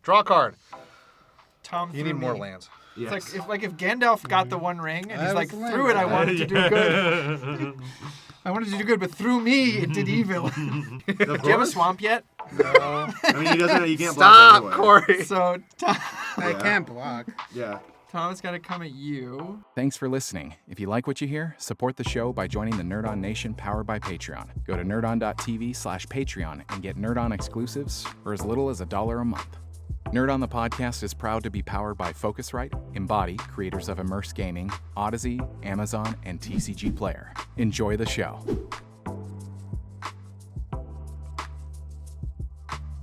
Draw a card. Tom, You need more lands. Yes. It's like if Gandalf got the One Ring and he's like, through it I wanted to do good. I wanted to do good, but through me it did evil. Do you have a swamp yet? No. I mean, he can't block anyway. Stop, Corey. So, I can't block. Yeah. Tom's got to come at you. Thanks for listening. If you like what you hear, support the show by joining the Nerd On Nation powered by Patreon. Go to nerdon.tv/Patreon and get Nerd On exclusives for as little as $1 a month. Nerd On the Podcast is proud to be powered by Focusrite, Embody, creators of Immerse Gaming, Odyssey, Amazon, and TCG Player. Enjoy the show.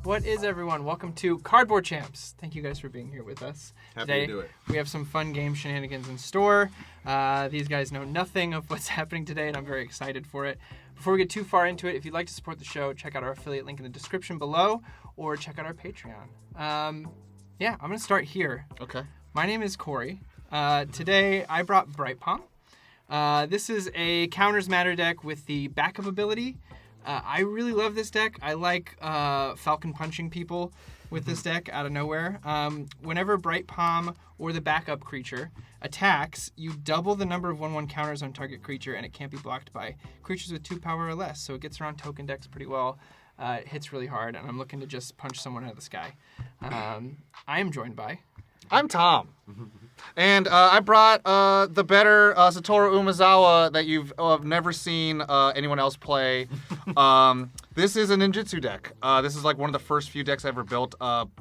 What is everyone? Welcome to Cardboard Champs. Thank you guys for being here with us. Happy Today, to do it. We have some fun game shenanigans in store. These guys know nothing of what's happening today, and I'm very excited for it. Before we get too far into it, if you'd like to support the show, check out our affiliate link in the description below, or check out our Patreon. I'm going to start here. Okay. My name is Corey. Today, I brought BRIGHTPALM. This is a Counters Matter deck with the backup ability. I really love this deck. I like Falcon punching people with this deck out of nowhere. Whenever BRIGHTPALM or the backup creature attacks, you double the number of 1/1 counters on target creature, and it can't be blocked by creatures with 2 power or less. So it gets around token decks pretty well. It hits really hard, and I'm looking to just punch someone out of the sky. I am joined by... I'm Tom. And I brought the better SATORU Umezawa that you've never seen anyone else play. This is a ninjutsu deck. This is like one of the first few decks I ever built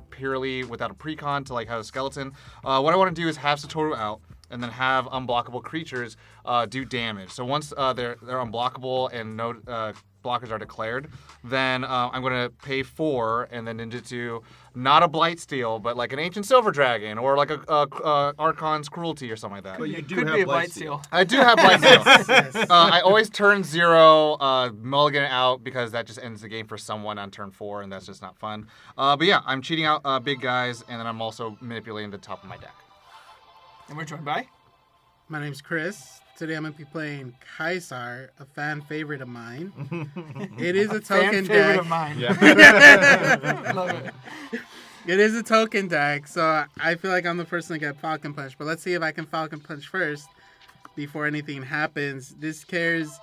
purely without a precon to like have a skeleton. What I want to do is have SATORU out and then have unblockable creatures do damage. So once they're unblockable and no blockers are declared, then I'm going to pay 4 and then ninjutsu not a Blightsteel, but like an Ancient Silver Dragon or like a Archon's Cruelty or something like that. But you do Could have be a Blightsteel. Blightsteel. I do have Blightsteel. I always turn 0, mulligan it out because that just ends the game for someone on turn 4, and that's just not fun. But yeah, I'm cheating out big guys, and then I'm also manipulating the top of my deck. And we're joined by... My name's Chris. Today I'm going to be playing Kaisar, a fan favorite of mine. It is a token Fan favorite deck. of mine. Yeah. Love it. It is a token deck, so I feel like I'm the person to get Falcon Punch. But let's see if I can Falcon Punch first before anything happens. This cares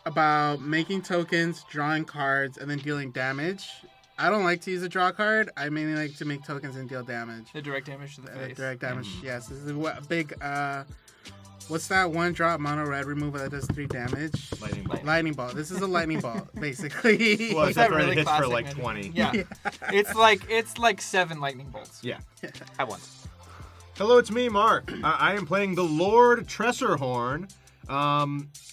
about making tokens, drawing cards, and then dealing damage. I don't like to use a draw card. I mainly like to make tokens and deal damage. The direct damage to the face. Direct damage, yes. This is a big... what's that one drop mono red removal that does 3 damage? Lightning ball. This is a lightning ball, basically. Well, Is that except for really it hits for classic, like man? 20. Yeah. It's like 7 lightning bolts Yeah. at once. Hello, it's me, Mark. I am playing the Lord Tresserhorn.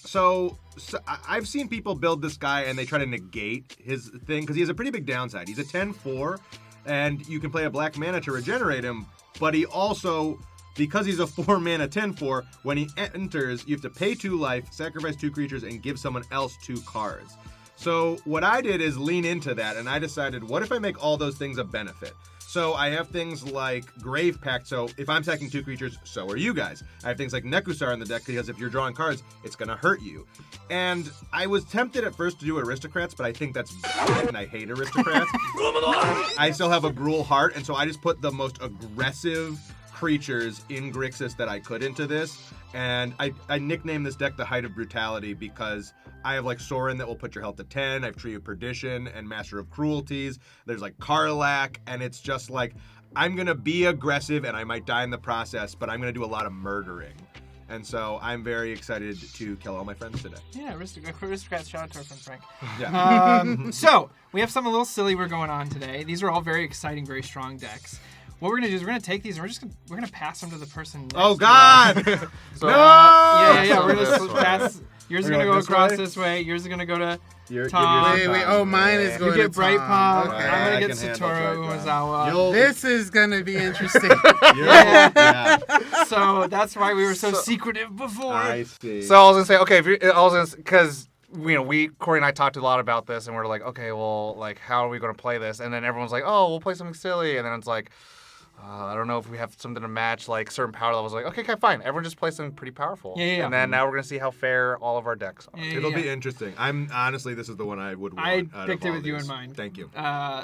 So I've seen people build this guy and they try to negate his thing because he has a pretty big downside. He's a 10/4, and you can play a black mana to regenerate him, but he also, because he's a 4-mana 10/4, when he enters, you have to pay 2 life, sacrifice 2 creatures, and give someone else 2 cards. So what I did is lean into that, and I decided, what if I make all those things a benefit? So I have things like Grave Pact, so if I'm attacking 2 creatures, so are you guys. I have things like Nekusar in the deck, because if you're drawing cards, it's going to hurt you. And I was tempted at first to do Aristocrats, but I think that's bad, and I hate Aristocrats. I still have a Gruul Heart, and so I just put the most aggressive creatures in Grixis that I could into this. And I nicknamed this deck the Height of Brutality because I have like Sorin that will put your health to 10. I have Tree of Perdition and Master of Cruelties. There's like Karlach, and it's just like, I'm going to be aggressive and I might die in the process, but I'm going to do a lot of murdering. And so I'm very excited to kill all my friends today. Yeah, Aristocrats, shout out to our friend Frank. Yeah. So, we have something a little silly we're going on today. These are all very exciting, very strong decks. What we're going to do is we're going to take these and we're going to pass them to the person next Oh, to God! us. No! Yeah, we're going This to way. pass. Yours is We're going to go going this across way? this way. Yours is going to go to You're Tom. Wait, oh, mine is You going get to Tom. BRIGHTPALM. Okay. I'm I going to can get handle SATORU BRIGHTPALM. Umezawa. This is going to be interesting. Yeah. So that's why we were so secretive before. I see. So I was gonna say, okay, because Corey and I talked a lot about this, and we're like, okay, well, like, how are we gonna play this? And then everyone's like, oh, we'll play something silly, and then it's like, I don't know if we have something to match like certain power levels. Like, okay, fine. Everyone just play something pretty powerful. Yeah. And then now we're gonna see how fair all of our decks are. Yeah. It'll be interesting. I'm honestly, this is the one I would want. I out picked of it all with you in these. mind. Thank you.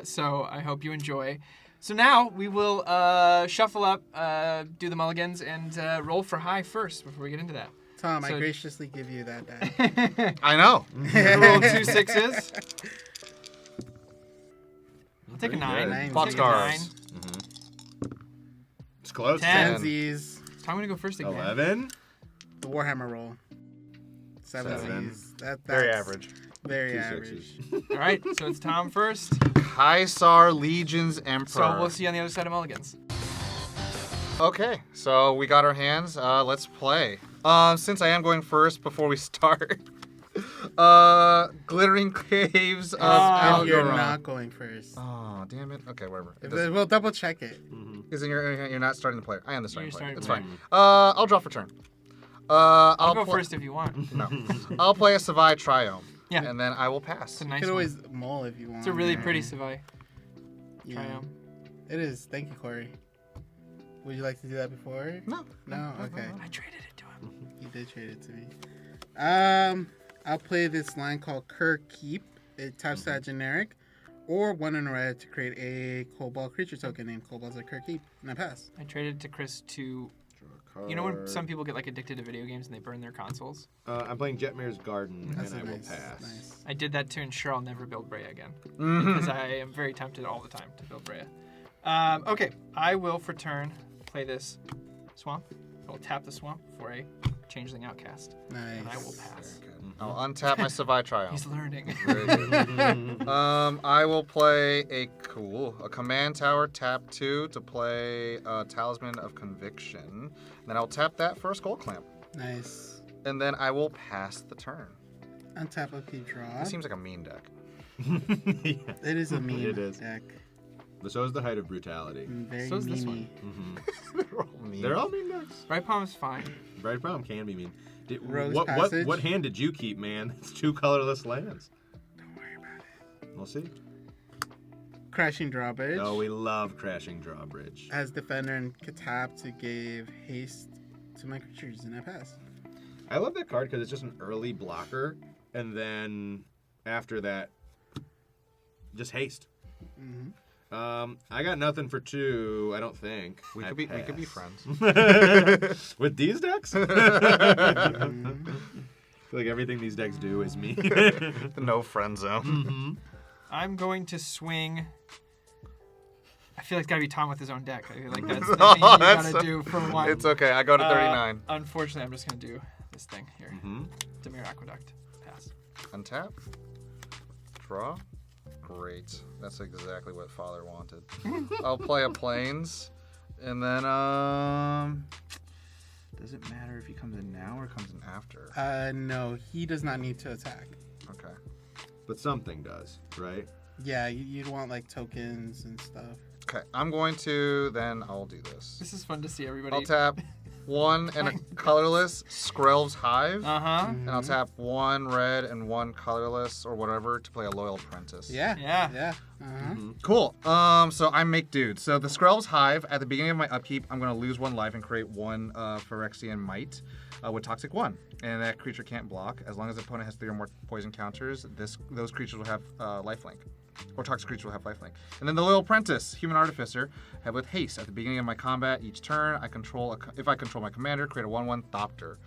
So I hope you enjoy. So now we will shuffle up, do the mulligans, and roll for high first before we get into that. Tom, So- I graciously give you that die. I know. Roll 2 6s. I'll take a Pretty 9. good. Plot Take a 9. scars. It's close. 10. Tensies. So I'm gonna go first again. 11. The Warhammer roll. Seven. Sevensies. That's Very average. Very 2 average. 6s. All right, so it's Tom first. Kaisar Legion's Emperor. So we'll see you on the other side of mulligans. Okay, so we got our hands. Let's play. Since I am going first before we start, Glittering Caves of If you're Algorand. not going first. Oh, damn it. Okay, whatever. We'll double check it. Because you're not starting the player. I am the starting You're player. It's starting fine. I'll draw for turn. I'll go first if you want. No. I'll play a Savai Triome. Yeah. And then I will pass. It's a You nice could one. always mull if you want. It's a really pretty Savai Yeah. Triome. It is. Thank you, Corey. Would you like to do that before? No. No? Okay. I traded it to him. You did trade it to me. I'll play this line called Kerr Keep. It taps that generic, or 1 in red to create a Cobalt creature token named Cobalt's at Kerr Keep, and I pass. I traded it to Chris to... You know when some people get like addicted to video games and they burn their consoles? I'm playing Jetmir's Garden, That's and I will nice. pass. Nice. I did that to ensure I'll never build Brea again. Mm-hmm. Because I am very tempted all the time to build Brea. Okay, I will for turn play this swamp. I will tap the swamp for a Changeling Outcast. Nice. And I will pass. I'll untap my Savai He's Triome. learning. Very good. I will play a command tower, tap 2 to play Talisman of Conviction. And then I'll tap that for a Skull Clamp. Nice. And then I will pass the turn. Untap, upkeep, draw. That seems like a mean deck. Yeah. It is a mean It is. deck. So is the Height of Brutality. Very So is this meany. They're all mean. They're all mean decks. Right palm is fine. Bright Palm can be mean. Rogue's What Passage. hand did you keep, man? It's 2 colorless lands. Don't worry about it. We'll see. Crashing Drawbridge. Oh, we love Crashing Drawbridge. As defender and tap to give haste to my creatures, and I pass. I love that card because it's just an early blocker, and then after that, just haste. Mm-hmm. I got nothing for 2. I don't think. We I could be pass. friends. With these decks. I feel like everything these decks do is me. The no friend zone. Mm-hmm. I'm going to swing. I feel like it's got to be Tom with his own deck. I feel like that's the thing you that's gotta do for one. It's okay. I go to 39. Unfortunately, I'm just going to do this thing here. Mm-hmm. Demir Aqueduct. Pass. Untap. Draw. Great. That's exactly what Father wanted. I'll play a Plains. And then, does it matter if he comes in now or comes in after? No, he does not need to attack. Okay. But something does, right? Yeah, you'd want like tokens and stuff. Okay. I'm going to, then I'll do this. This is fun to see everybody. I'll tap 1 and a colorless Skrelv's Hive. Uh-huh. And I'll tap 1 red and 1 colorless or whatever to play a Loyal Apprentice. Yeah. Yeah. Yeah. Uh-huh. Cool. So I make dude. So the Skrelv's Hive, at the beginning of my upkeep, I'm going to lose 1 life and create 1 Phyrexian Might with Toxic 1. And that creature can't block. As long as the opponent has 3 or more poison counters, those creatures will have lifelink. Or toxic creature will have lifelink. And then the Loyal Apprentice, Human Artificer, have with haste. At the beginning of my combat, each turn, if I control my commander, create a 1/1 Thopter.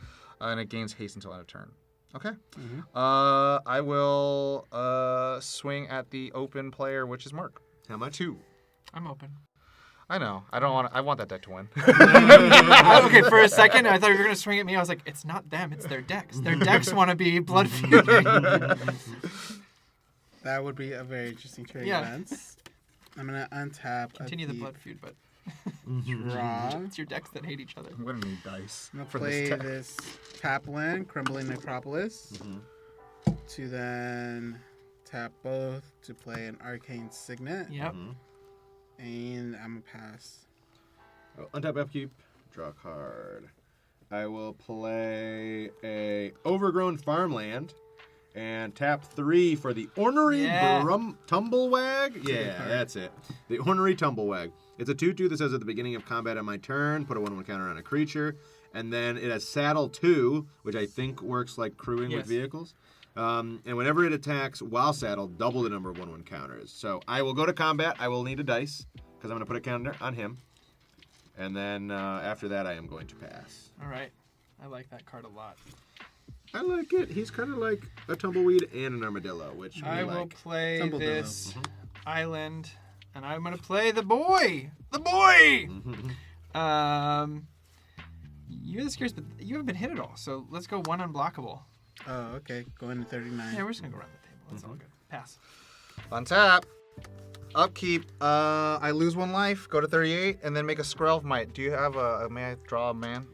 And it gains haste until end of turn. Okay. Mm-hmm. I will swing at the open player, which is Mark. How much? 2. I'm open. I know. I want that deck to win. Okay, for a second, I thought you were going to swing at me. I was like, it's not them, it's their decks. Their decks want to be blood feuding. That would be a very interesting trade Yeah. events. I'm gonna untap. Continue the upkeep, blood feud, but Draw. it's your decks that hate each other. I'm going to need dice I'm gonna for play this deck. this tap land, Crumbling Necropolis, to then tap both to play an Arcane Signet, Yep. and I'm gonna pass. Oh, untap upkeep. Draw a card. I will play a Overgrown Farmland, And tap 3 for the Ornery Yeah. Tumblewag. Yeah, that's it. The Ornery Tumblewag. It's a 2/2 that says at the beginning of combat on my turn, put a 1/1 counter on a creature. And then it has Saddle 2, which I think works like crewing with vehicles. And whenever it attacks while saddled, double the number of 1/1 counters. So I will go to combat. I will need a dice, because I'm going to put a counter on him. And then after that, I am going to pass. All right. I like that card a lot. I like it. He's kind of like a tumbleweed and an armadillo, which I we will like. play Tumbledillo. this island, and I'm going to play the boy. The boy! You're the scariest, but you haven't been hit at all, so let's go 1 unblockable. Oh, okay. Going to 39. Yeah, we're just going to go around the table. That's all good. Pass. Untap. Upkeep. I lose 1 life. Go to 38, and then make a Skrelv Might. Do you have a may I draw a man?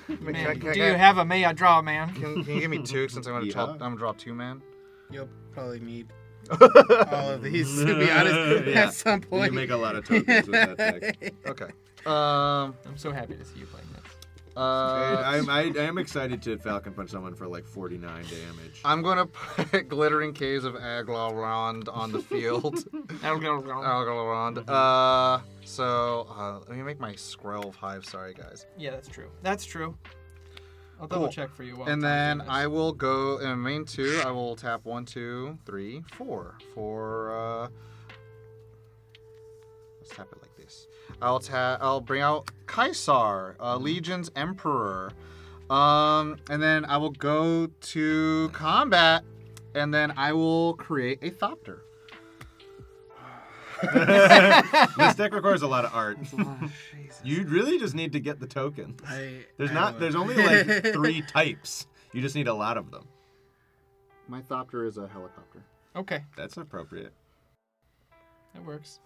Man, do you have a may I draw, man? Can you give me 2 since I'm Yeah. gonna draw 2 man? You'll probably need all of these, to be honest, Yeah. at some You point. make a lot of tokens with that deck. Okay. I'm so happy to see you playing this. I am excited to Falcon Punch someone for like 49 damage. I'm gonna put Glittering Caves of Aglarond on the field. Aglarond. Let me make my Skrelv Hive. Sorry, guys. Yeah, that's true. That's true. I'll double check for you. While And I'm then doing I this. will go in main 2. I will tap 1, 2, 3, 4 for. Let's tap it like this. I'll bring out Kaisar, Legion's Emperor, and then I will go to combat, and then I will create a Thopter. This deck requires a lot of art. You really just need to get the token. There's only like 3 types. You just need a lot of them. My Thopter is a helicopter. Okay, That's appropriate. that works.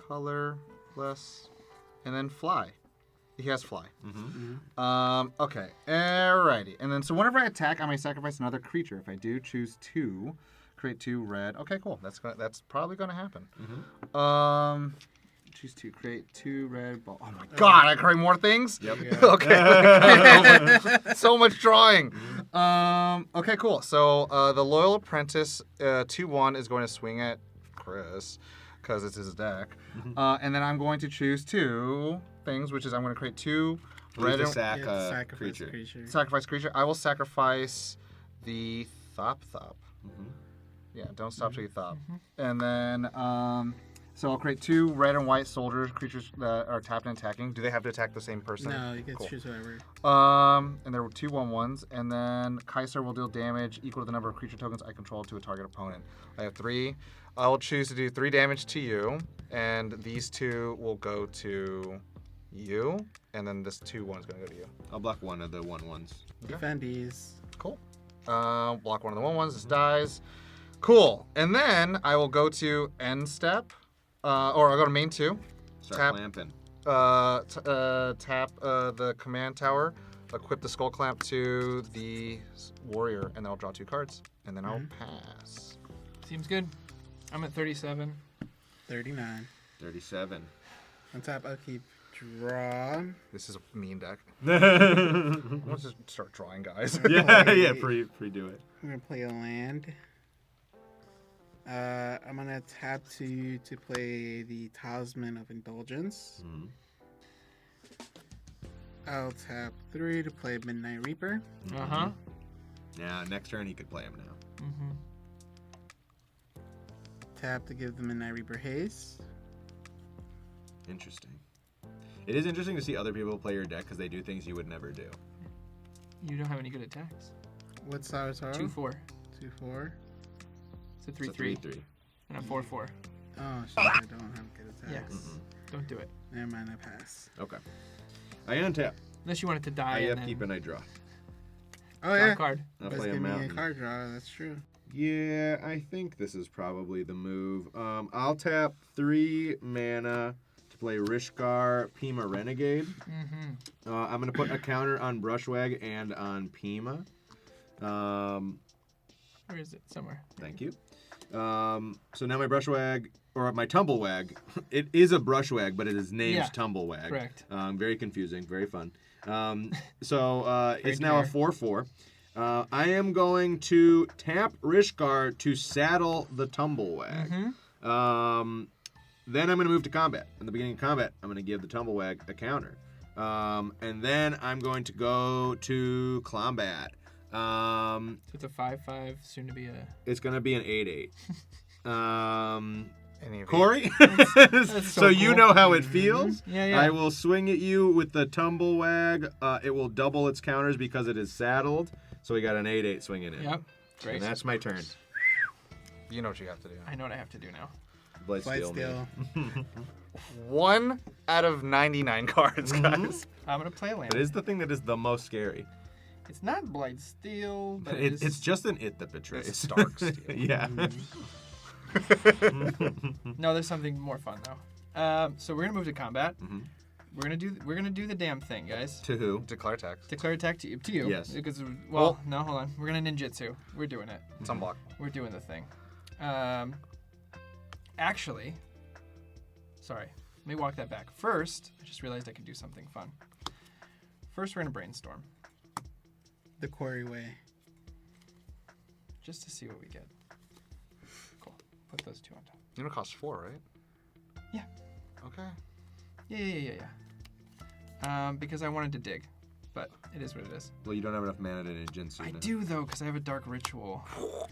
Colorless, and then fly. He has fly. Okay. Alrighty. And then so whenever I attack, I may sacrifice another creature. If I do, choose 2, create 2 red. Okay, cool. That's probably gonna happen. Choose 2, create 2 red ball. Oh my god! I create more things. Yep. Okay. So much drawing. Okay, cool. So the Loyal Apprentice 2/1 is going to swing at Chris because it's his deck, and then I'm going to choose 2 things, which is I'm going to create 2 red and Sacrifice creature. sacrifice creature. I will sacrifice the Thop. Yeah, don't stop till you Thop. And then so I'll create 2 red and white soldier creatures that are tapped and attacking. Do they have to attack the same person? No, you can Cool. choose whoever. And there were 2 1/1s, and then Kaiser will deal damage equal to the number of creature tokens I control to a target opponent. I have 3. I will choose to do 3 damage to you, and these 2 will go to you, and then this 2/1 is going to go to you. I'll block one of the 1/1s. Defendies. Cool. Block one of the 1/1s. This dies. Cool. And then I will go to end step, or I'll go to main 2. Start Tap. clamping. Tap the command tower, equip the skull clamp to the warrior, and then I'll draw 2 cards, and then I'll pass. Seems good. I'm at 37. 39. 37. On top, upkeep. Draw. This is a mean deck. Let's just start drawing, guys. Yeah, pre-do it. I'm going to play a land. I'm going to tap to play the Talisman of Indulgence. I'll tap 3 to play Midnight Reaper. Uh-huh. Now, next turn he could play him now. Tap to give the Midnight Reaper haste. Interesting. It is interesting to see other people play your deck because they do things you would never do. You don't have any good attacks. What's SATORU? 2/4. 2/4. It's a It's a 3/3. 3/3. And a 4/4. Oh, shit, I don't have good attacks. Yes. Don't do it. Never mind, I pass. Okay. I untap. Unless you want it to die I and upkeep then and I draw. Oh, draw yeah. a card. I'll Let's play a give me a mountain. card draw. That's true. Yeah, I think this is probably the move. I'll tap 3 mana to play Rishkar Pima Renegade. I'm going to put a counter on Brushwag and on Pima. Where is it? Somewhere. Thank you. So now my Brushwag, or my Tumblewag, it is a Brushwag, but it is named Tumblewag. Correct. Very confusing, very fun. It's now a fair. 4/4. I am going to tap Rishgar to saddle the Tumblewag. Then I'm going to move to combat. In the beginning of combat, I'm going to give the Tumblewag a counter. And then I'm going to go to combat. So it's a 5/5, soon to be a. It's going to be an 8/8. Any of you. Corey? That's so you cool. know how it feels. Yeah, yeah. I will swing at you with the Tumblewag. It will double its counters because it is saddled. So we got an 8/8 swinging in. Yep. Great. And that's my turn. You know what you have to do. I know what I have to do now. Blight Blight Steel. Steel. 1 out of 99 cards, guys. I'm gonna play a land. That is the thing that is the most scary. It's not Blight Steel, but It's just an it that It's betrays. Stark Steel. Yeah. No, there's something more fun though. So we're gonna move to combat. We're gonna do the damn thing, guys. To who? Declare attack. Declare attack to you. Yes. Because no, hold on. We're gonna ninjutsu. We're doing it. It's unblocked. We're doing the thing. Actually, sorry. Let me walk that back. First, I just realized I could do something fun. First, we're gonna brainstorm The Corey way. just to see what we get. Cool. Put those two on top. You know it costs 4, right? Yeah. Okay. Yeah. Because I wanted to dig, but it is what it is. Well, you don't have enough mana to ninjutsu. I do though, because I have a dark ritual. Oh.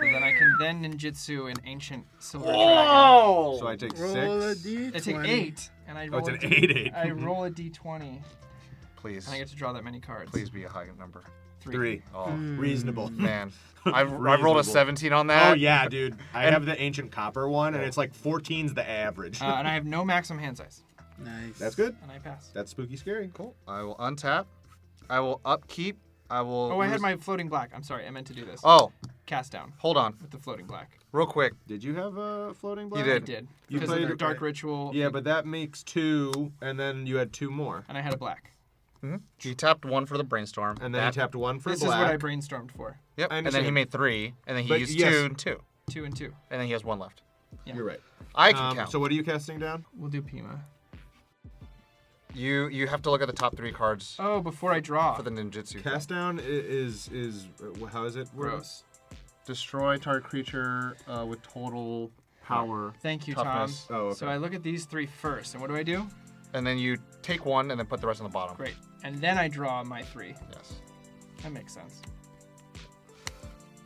And then I can then ninjutsu an ancient silver dragon. Oh! So I take Roll a 6. D20. I take 8, and I roll it's a an D- 8/8. I roll a d20, Please. and I get to draw that many cards. Please be a high number. 3. Oh, Reasonable. man. I rolled a Reasonable. 17 on that. Oh yeah, dude. I have the ancient copper one, and it's like 14's the average. And I have no maximum hand size, Nice. That's good. and I pass. That's spooky scary. Cool. I will untap. I will upkeep. I will. Oh, I had lose- my floating black. I'm sorry, I meant to do this. Oh, Cast down hold on. with the floating black. Real quick. Did you have a floating black? You I did. did. You Because of played the it dark right. ritual. Yeah, but that makes 2, and then you had 2 more. And I had a black. He tapped 1 for the brainstorm. And then That- he tapped 1 for This black. is what I brainstormed for. Yep. I And then he understand. made 3, and then he But used yes. 2 and 2, 2 and 2. and then he has 1 left. Yeah. You're right. I can count. So what are you casting down? We'll do Pima. You have to look at the top 3 cards Oh, before I draw. for the ninjutsu. Cast down is how is it? Gross. Destroy target creature with total power. Thank you, Toughness. Tom. Oh, okay. So I look at these 3 first, and what do? And then you take 1 and then put the rest on the bottom. Great. And then I draw my 3. Yes. That makes sense.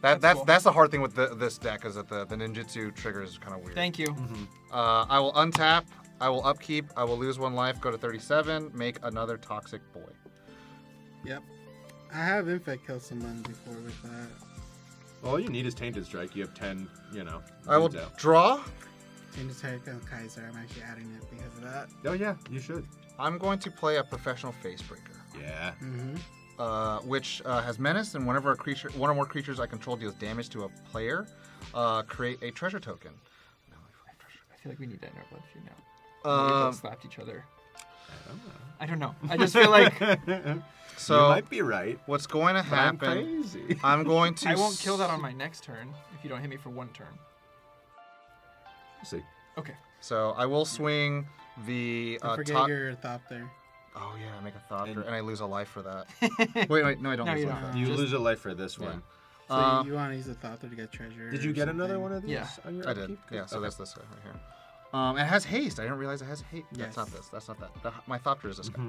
That's cool. the hard thing with this deck is that the ninjutsu trigger is kind of weird. Thank you. I will untap. I will upkeep. I will lose 1 life. Go to 37. Make another toxic boy. Yep. I have Infect kill someone before with that. All you need is Tainted Strike. You have 10, I will dudes out. draw. Change the target Kaiser. I'm actually adding it because of that. Oh yeah, you should. I'm going to play a professional Facebreaker, Yeah. which has menace, and whenever one or more creatures I control deals damage to a player, create a treasure token. I feel like we need that in our blood feud now. We both slapped each other. I don't know. I just feel like So you might be right. what's going to But I'm happen? crazy. I'm going to. I won't kill that on my next turn if you don't hit me for 1 turn. We'll see. Okay. So I will swing the Don't forget top. your Thopter. Oh yeah, I make a Thopter, And- and I lose a life for that. wait, no, I don't No, lose you a life don't. for that. You Just- lose a life for this Yeah. one. So you want to use the Thopter to get treasure. Did you or get another something. one of these? Yeah. On your I did. upkeep? Yeah, so Okay. that's this guy right here. It has haste. I didn't realize it has haste. Yes. That's not this. That's not that. My Thopter is this guy.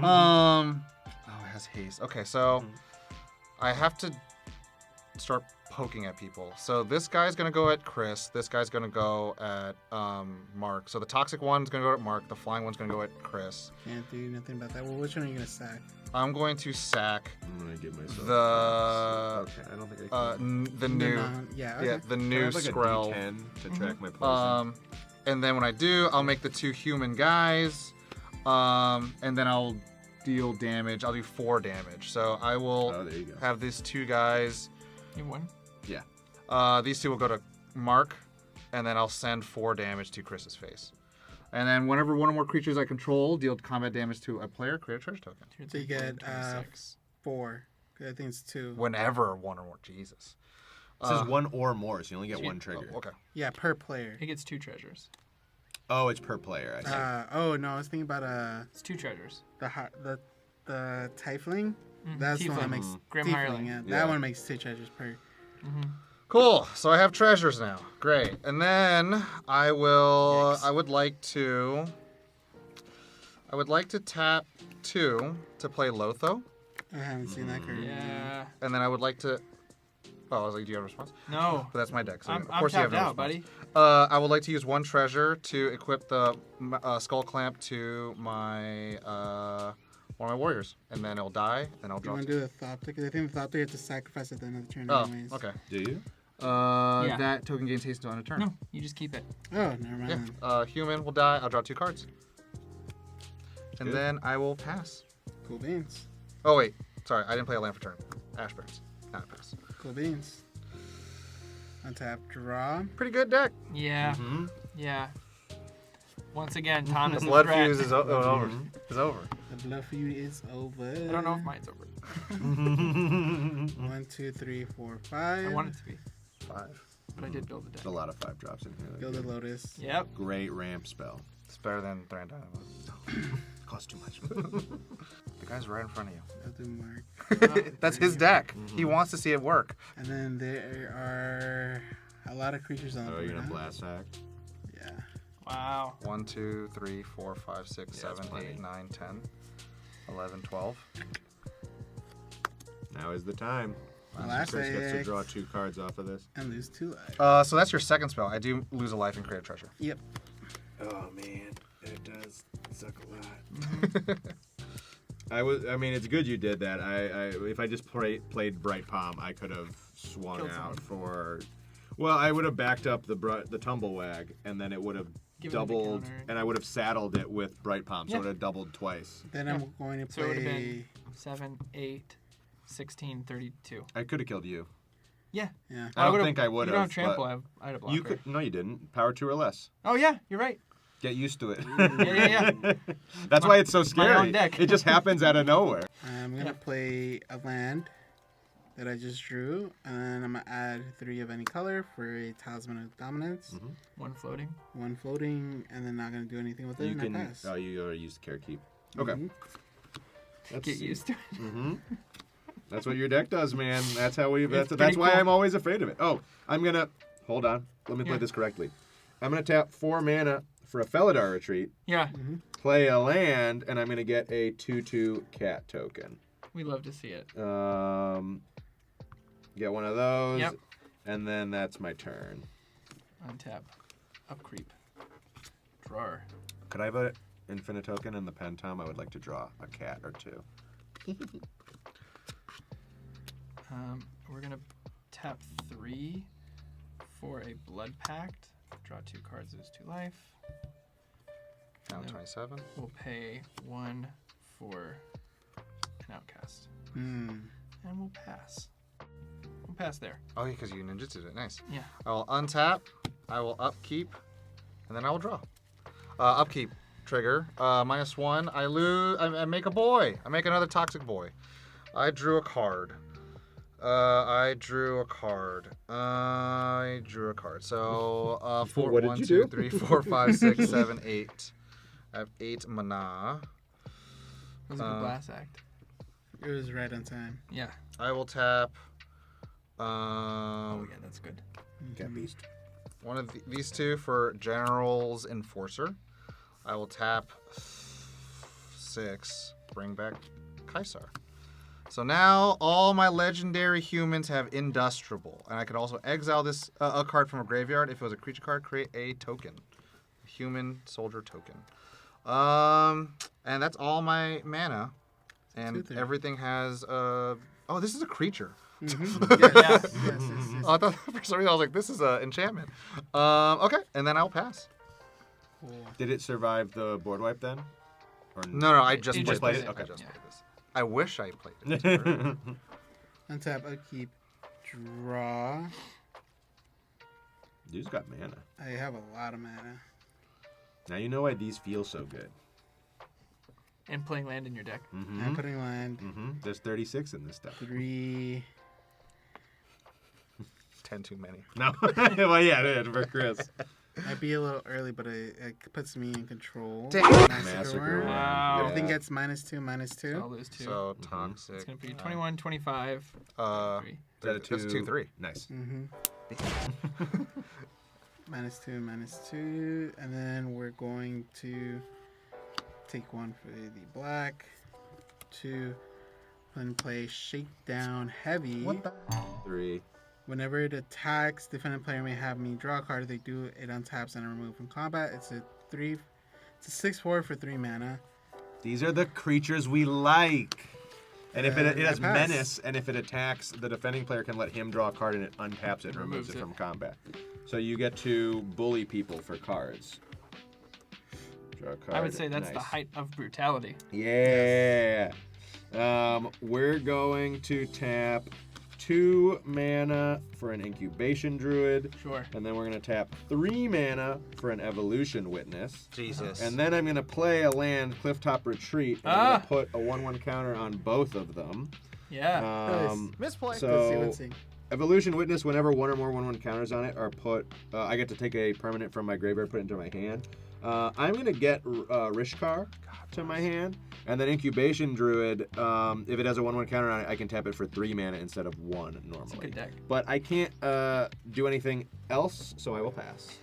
Oh, it has haste. Okay, so I have to start poking at people. So this guy's gonna go at Chris. This guy's gonna go at Mark. So the toxic one's gonna go at Mark. The flying one's gonna go at Chris. Can't do nothing about that. Well, which one are you gonna sack? I'm going to sack I'm gonna give myself. the Okay, I don't think I can. the new Yeah. Okay. yeah the Can I new have like Skrell. a D10 to track my poison. And then when I do, I'll make the 2 human guys, and then I'll deal damage. I'll do 4 damage. So I will Oh, there you go. have these 2 guys. You won? Yeah. These 2 will go to Mark, and then I'll send 4 damage to Chris's face. And then whenever one or more creatures I control deal combat damage to a player, create a treasure token. So you get 26. 4. 'Cause I think it's 2. Whenever one or more, Jesus. It says 1 or more, so you only get 1 Oh, trigger. okay. Yeah, per player. He gets 2 treasures. Oh, it's per player. I see. Oh no, I was thinking about It's 2 treasures. the Tiefling. That's the one that Tiefling. makes Grim Tiefling, Hireling. yeah. Yeah. That one makes State Treasures perk. Cool. So I have treasures now. Great. And then I will. Yikes. I would like to tap 2 to play Lotho, I haven't seen that card. Yeah. and then I would like to. Oh, I was like, do you have a response? No. But that's my deck. So I'm of course you have tapped no out, response. buddy. I would like to use 1 treasure to equip the skull clamp to my one of my warriors, and then it'll die, and I'll You draw. want to do the Thoptic? I think the Thoptic you have to sacrifice at the end of the turn Oh, anyways. okay. Do you? Yeah. That token gains haste until end of turn. No, you just keep it. Oh, never mind. Yeah. Human will die. I'll draw 2 cards, and Good. then I will pass. Cool beans. Oh wait, sorry, I didn't play a land for turn. Ash burns. Not a pass. Cool beans. Untap, draw. Pretty good deck. Yeah. Mm-hmm. Yeah. Once again, Tom is a Blood threat. fuse is over. Is over. The blood for you is over. I don't know if mine's over. 1, 2, 3, 4, 5. I want it to be, 5. but I did build the deck. There's a lot of 5 drops in here. Gilded Lotus. Yep. Great ramp spell. It's better than Thran Dynamo. Costs too much. The guy's right in front of you. I'll do mark. That's his deck. He wants to see it work. And then there are a lot of creatures on the Oh, board. you're gonna huh? blast sack? Yeah. Wow. 1, 2, 3, 4, 5, 6, Yeah, that's 7, plenty. 8, 9, 10, 11, 12. Now is the time. Blast Chris gets to X. draw 2 cards off of this. And lose 2 life. So that's your second spell. I do lose a life and create a treasure. Yep. Oh man, it does suck a lot. I mean, it's good you did that. If I just played Bright Palm, I could have swung Killed out someone. for. Well, I would have backed up the Tumblewag, and then it would have Give it the doubled, counter. and I would have saddled it with Bright Palm, so Yeah. it would have doubled twice. Then I'm going to So it would have play. been 7, 8, 16, 32. I could have killed you. Yeah. Yeah. I don't would've- think I would You don't have. have trample. I had a blocker. You could. No, you didn't. Power 2 or less. Oh yeah, you're right. Get used to it. Yeah. That's why it's so my scary. own deck. It just happens out of nowhere. I'm going to play a land that I just drew. And I'm going to add 3 of any color for a Talisman of Dominance. One floating. 1 floating, and then not going to do anything with it. You and can. I pass. Oh, you already used the care keep. Okay. Mhm. Let's Get see. used to it. Mm-hmm. That's what your deck does, man. That's how we. That's pretty why cool. I'm always afraid of it. Oh, I'm gonna hold on. Let me play Yeah. this correctly. I'm gonna tap 4 mana for a Felidar retreat, Yeah. play a land, and I'm gonna get a 2/2 cat token. We love to see it. Get one of those, Yep. and then that's my turn. Untap. Up creep. Drawer. Could I have an infinite token in the pen, Tom? I would like to draw a cat or 2. We're gonna tap 3 for a blood pact. Draw 2 cards, lose 2 life. Now Yeah. 27. We'll pay 1 for an outcast. Mm. And we'll pass. We'll pass there. Oh, yeah, because you ninjutsu'd it. Nice. Yeah. I will untap. I will upkeep, and then I will draw. Upkeep trigger. -1. I lose. I make a boy. I make another toxic boy. I drew a card. I drew a card. So 4. What did 1, you 2, do? 3, 4, 5, 6, 7, 8. I have 8 mana. It was a good blast act. It was right on time. Yeah. I will tap. Oh yeah, that's good. Cat beast. One of these 2 for General's Enforcer. I will tap 6, bring back Kaisar. So now all my legendary humans have Industriable. And I could also exile this a card from a graveyard. If it was a creature card, create a token. A human soldier token. And that's all my mana. And 2/3. everything has... oh, this is a creature. Yes. Yeah. Yes, yes. Oh, I thought for some reason I was like, this is an enchantment. Okay, and then I'll pass. Cool. Did it survive the board wipe then? Or No, I just You played just played this. it. I Okay. just Yeah. played this. I wish I played it. Untap, upkeep, draw. Dude's got mana. I have a lot of mana. Now you know why these feel so good. And playing land in your deck. I'm putting land. There's 36 in this deck. 3. 10 too many. No. Well, yeah, it is for Chris. Might be a little early, but it puts me in control. Damn. Massacre. Wow. Everything gets -2, -2. I'll lose 2. So It's toxic. gonna be 21, 25. Uh, 3. That's 2-3. Nice. -2, and then we're going to take 1 for the black, 2, and play Shakedown Heavy. What the? 3. Whenever it attacks, defending player may have me draw a card. If they do, it untaps and removes from combat. It's a 6/4 for 3 mana. These are the creatures we like. And if it has I pass. menace, and if it attacks, the defending player can let him draw a card and it untaps it and removes it from combat. So you get to bully people for cards. Draw a card. I would say that's the Nice. height of brutality. Yeah. We're going to tap 2 mana for an Incubation Druid. Sure. And then we're going to tap 3 mana for an Evolution Witness. Jesus. And then I'm going to play a land, Clifftop Retreat, and I'm going to put a 1/1 counter on both of them. Yeah. Misplay. So, Let's see. Evolution Witness, whenever 1 or more 1/1 counters on it are put, I get to take a permanent from my graveyard, put it into my hand. I'm going to get Rishkar to my hand. And then Incubation Druid, if it has a 1/1 counter on it, I can tap it for 3 mana instead of 1 normally. It's a good deck. But I can't do anything else, so I will pass.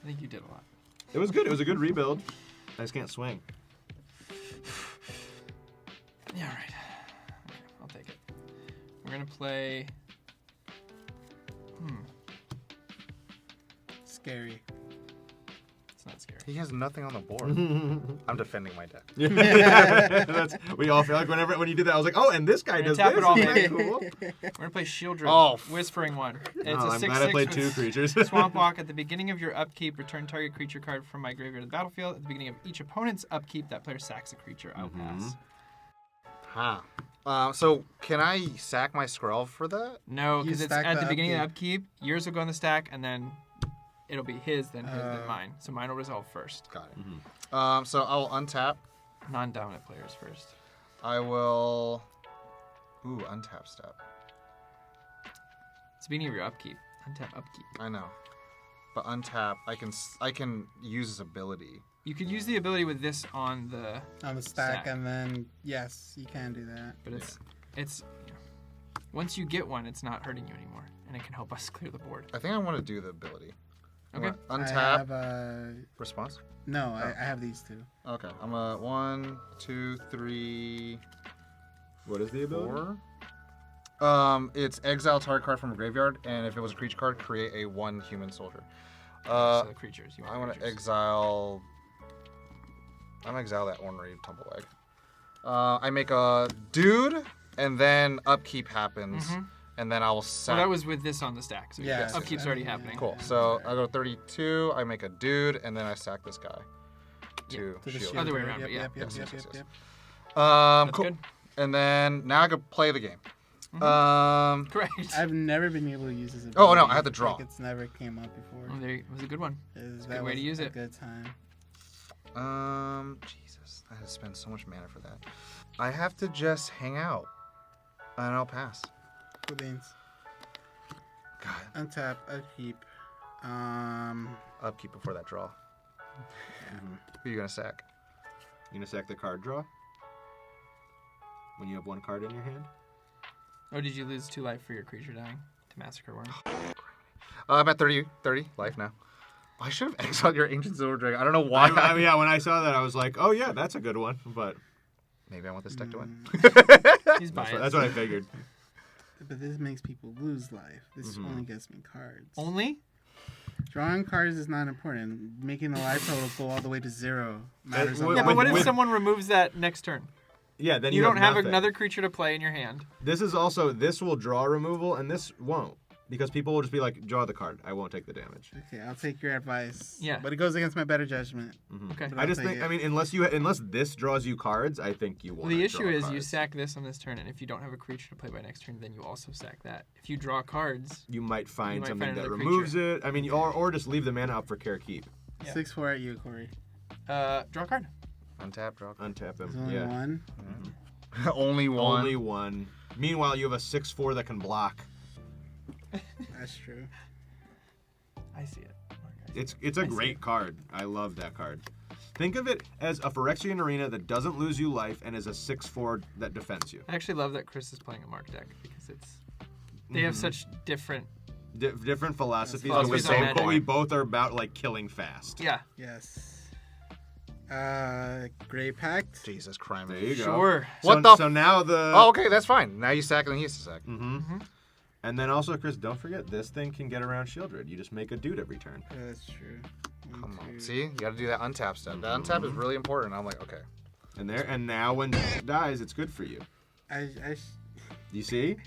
I think you did a lot. It was good. It was a good rebuild. I just can't swing. Yeah, right. Okay, I'll take it. We're gonna play. Scary. It's not scary. He has nothing on the board. I'm defending my deck. We all feel like when you did that, I was like, oh, and this guy We're does gonna tap this. it all Isn't that in. cool? We're gonna play Shield Druid. Oh, Whispering one. It's Oh, a I'm 6/6 glad I played 2 with creatures. Swamp Walk. At the beginning of your upkeep, return target creature card from my graveyard to the battlefield. At the beginning of each opponent's upkeep, that player sacks a creature. I'll pass. So can I sack my Skrull for that? No, You because it's stack at the the beginning of the upkeep. Yours will go in the stack, and then it'll be his, then his, then Oh. mine. So mine will resolve first. Got it. So I will untap. Non-dominant players first. I will. Ooh, untap step. It's the beginning of your upkeep. Untap upkeep. I know, but untap. I can use his ability. You could use the ability with this on the, On the stack, Stack. and then, yes, you can do that. but it's you know, once you get one, it's not hurting you anymore, and it can help us clear the board. I think I want to do the ability. Okay. Untap. I have, Response. no, I have these 2. Okay. I'm a 1, 2, 3, What is the ability? 4. It's exile target card from a graveyard, and if it was a creature card, create a 1 human soldier. So the creatures. You want I want to creatures. exile. I'm gonna exile that ornery tumbleweed. I make a dude, and then upkeep happens, and then I will Well, sack. that was with this on the stack. So Yeah, upkeep's already happening. Cool. So I go 32. I make a dude, and then I sack this guy. To To the shield. Other way Druid. around, but yeah. Yep. Yes. Yep. That's Cool. good. And then now I can play the game. Correct. I've never been able to use this ability. Oh, no, I had to draw. Like it's never came up before. Well, there it was a good one. That good way to was use a it. good time. Jesus, I had to spend so much mana for that. I have to just hang out, and I'll pass. Cool beans. God, Untap, upkeep. upkeep before that draw. Who are you gonna sack? You gonna sack the card draw? When you have 1 card in your hand? Oh, did you lose 2 life for your creature dying to Massacre Worm? I'm at 30 life now. I should have exiled your Ancient Silver Dragon. I don't know why. Yeah, when I saw that, I was like, oh yeah, that's a good one. But Maybe I want this deck to win. He's that's biased. what I figured. But this makes people lose life. This only gets me cards. Only? Drawing cards is not important. Making the life total go all the way to 0 matters a With- Yeah, lot. but what if with- someone removes that next turn? Yeah, then You don't have nothing. another creature to play in your hand. This is also, this will draw removal, and this won't. Because people will just be like, draw the card. I won't take the damage. Okay, I'll take your advice. Yeah. But it goes against my better judgment. Okay. But I I'll just take think, it. I mean, unless this draws you cards, I think you Well, want the issue is you cards. sack this on this turn, and if you don't have a creature to play by next turn, then you also sack that. If you draw cards, You might find might something find that another removes it. I mean, or just leave the mana up for care keep. Yeah. 6-4 at you, Corey. draw a card. Untap, draw. Untap There's them. only Yeah. one. Only one. Only one. Meanwhile, you have a 6/4 that can block. That's true. I see it. Mark, I see It's a great card. I love that card. Think of it as a Phyrexian Arena that doesn't lose you life and is a 6/4 that defends you. I actually love that Chris is playing a Mark deck because they have such different. Different philosophies, Philosophies on but we Magic. both are about like killing fast. Yeah. Yes. Gray Pact. Jesus Christ. There you go. Sure. So now the. Oh, okay, that's fine. Now you sack and then he has to sack. And then also, Chris, don't forget this thing can get around Shieldred. You just make a dude every turn. That's true. Come on. See, you got to do that untap step. That untap is really important. I'm like, okay. And now when it dies, it's good for you. You see?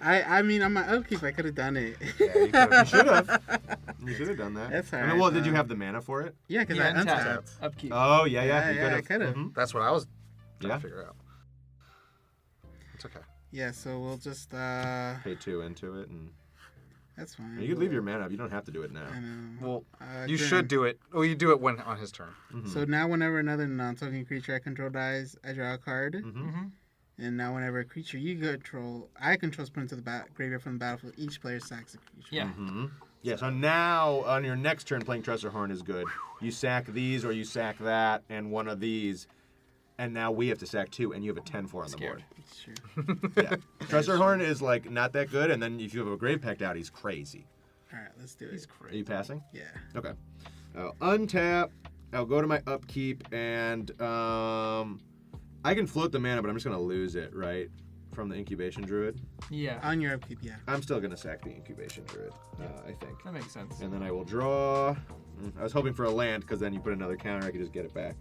I mean, on my upkeep, I could have done it. Yeah, you You should have. You should have done that. That's all And right, well, did you have the mana for it? Yeah, because Yeah, I untap. untapped. Upkeep. Oh yeah, Yeah, you yeah, I could've. could've. Mhm. That's what I was trying Yeah. to figure out. It's okay. Yeah, so we'll just Pay 2 into it, and that's fine. you could leave your mana up. You don't have to do it now. I know. Well, you Grim. should do it. Oh, you do it when on his turn. So now whenever another non-token creature I control dies, I draw a card. And now whenever a creature I control is put into the graveyard from the battlefield, each player sacks a creature. Yeah. Yeah, so now on your next turn, playing Tresserhorn is good. You sack these or you sack that and one of these, and now we have to sack 2, and you have a 10-4 on the board. It's true. Yeah. Tresserhorn is like not that good, and then if you have a Grave Pact out, he's crazy. All right, let's do it. Are you passing? Yeah. Okay. I'll untap. I'll go to my upkeep, and I can float the mana, but I'm just gonna lose it, right? From the Incubation Druid. Yeah. On your upkeep, yeah. I'm still gonna sack the Incubation Druid, I think. That makes sense. And then I will draw. I was hoping for a land because then you put another counter, I could just get it back.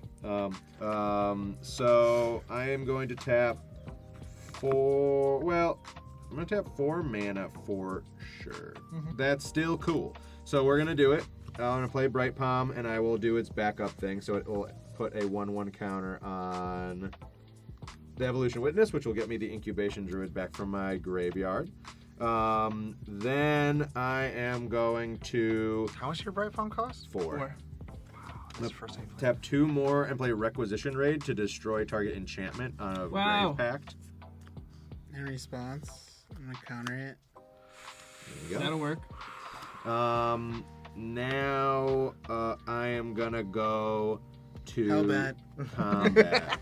So I am going to tap 4. Well, I'm gonna tap 4 mana for sure. That's still cool. So we're gonna do it. I'm gonna play Brightpalm, and I will do its backup thing. So it will put a 1/1 counter on the Evolution Witness, which will get me the Incubation Druid back from my graveyard. Then I am going to How much your Bright Palm cost? 4. That's the first time. Tap 2 more and play Requisition Raid to destroy target enchantment on a Wow. Grave Pact. In response, I'm gonna counter it. There you go. That'll work. Now I am gonna go to Hellbat. combat.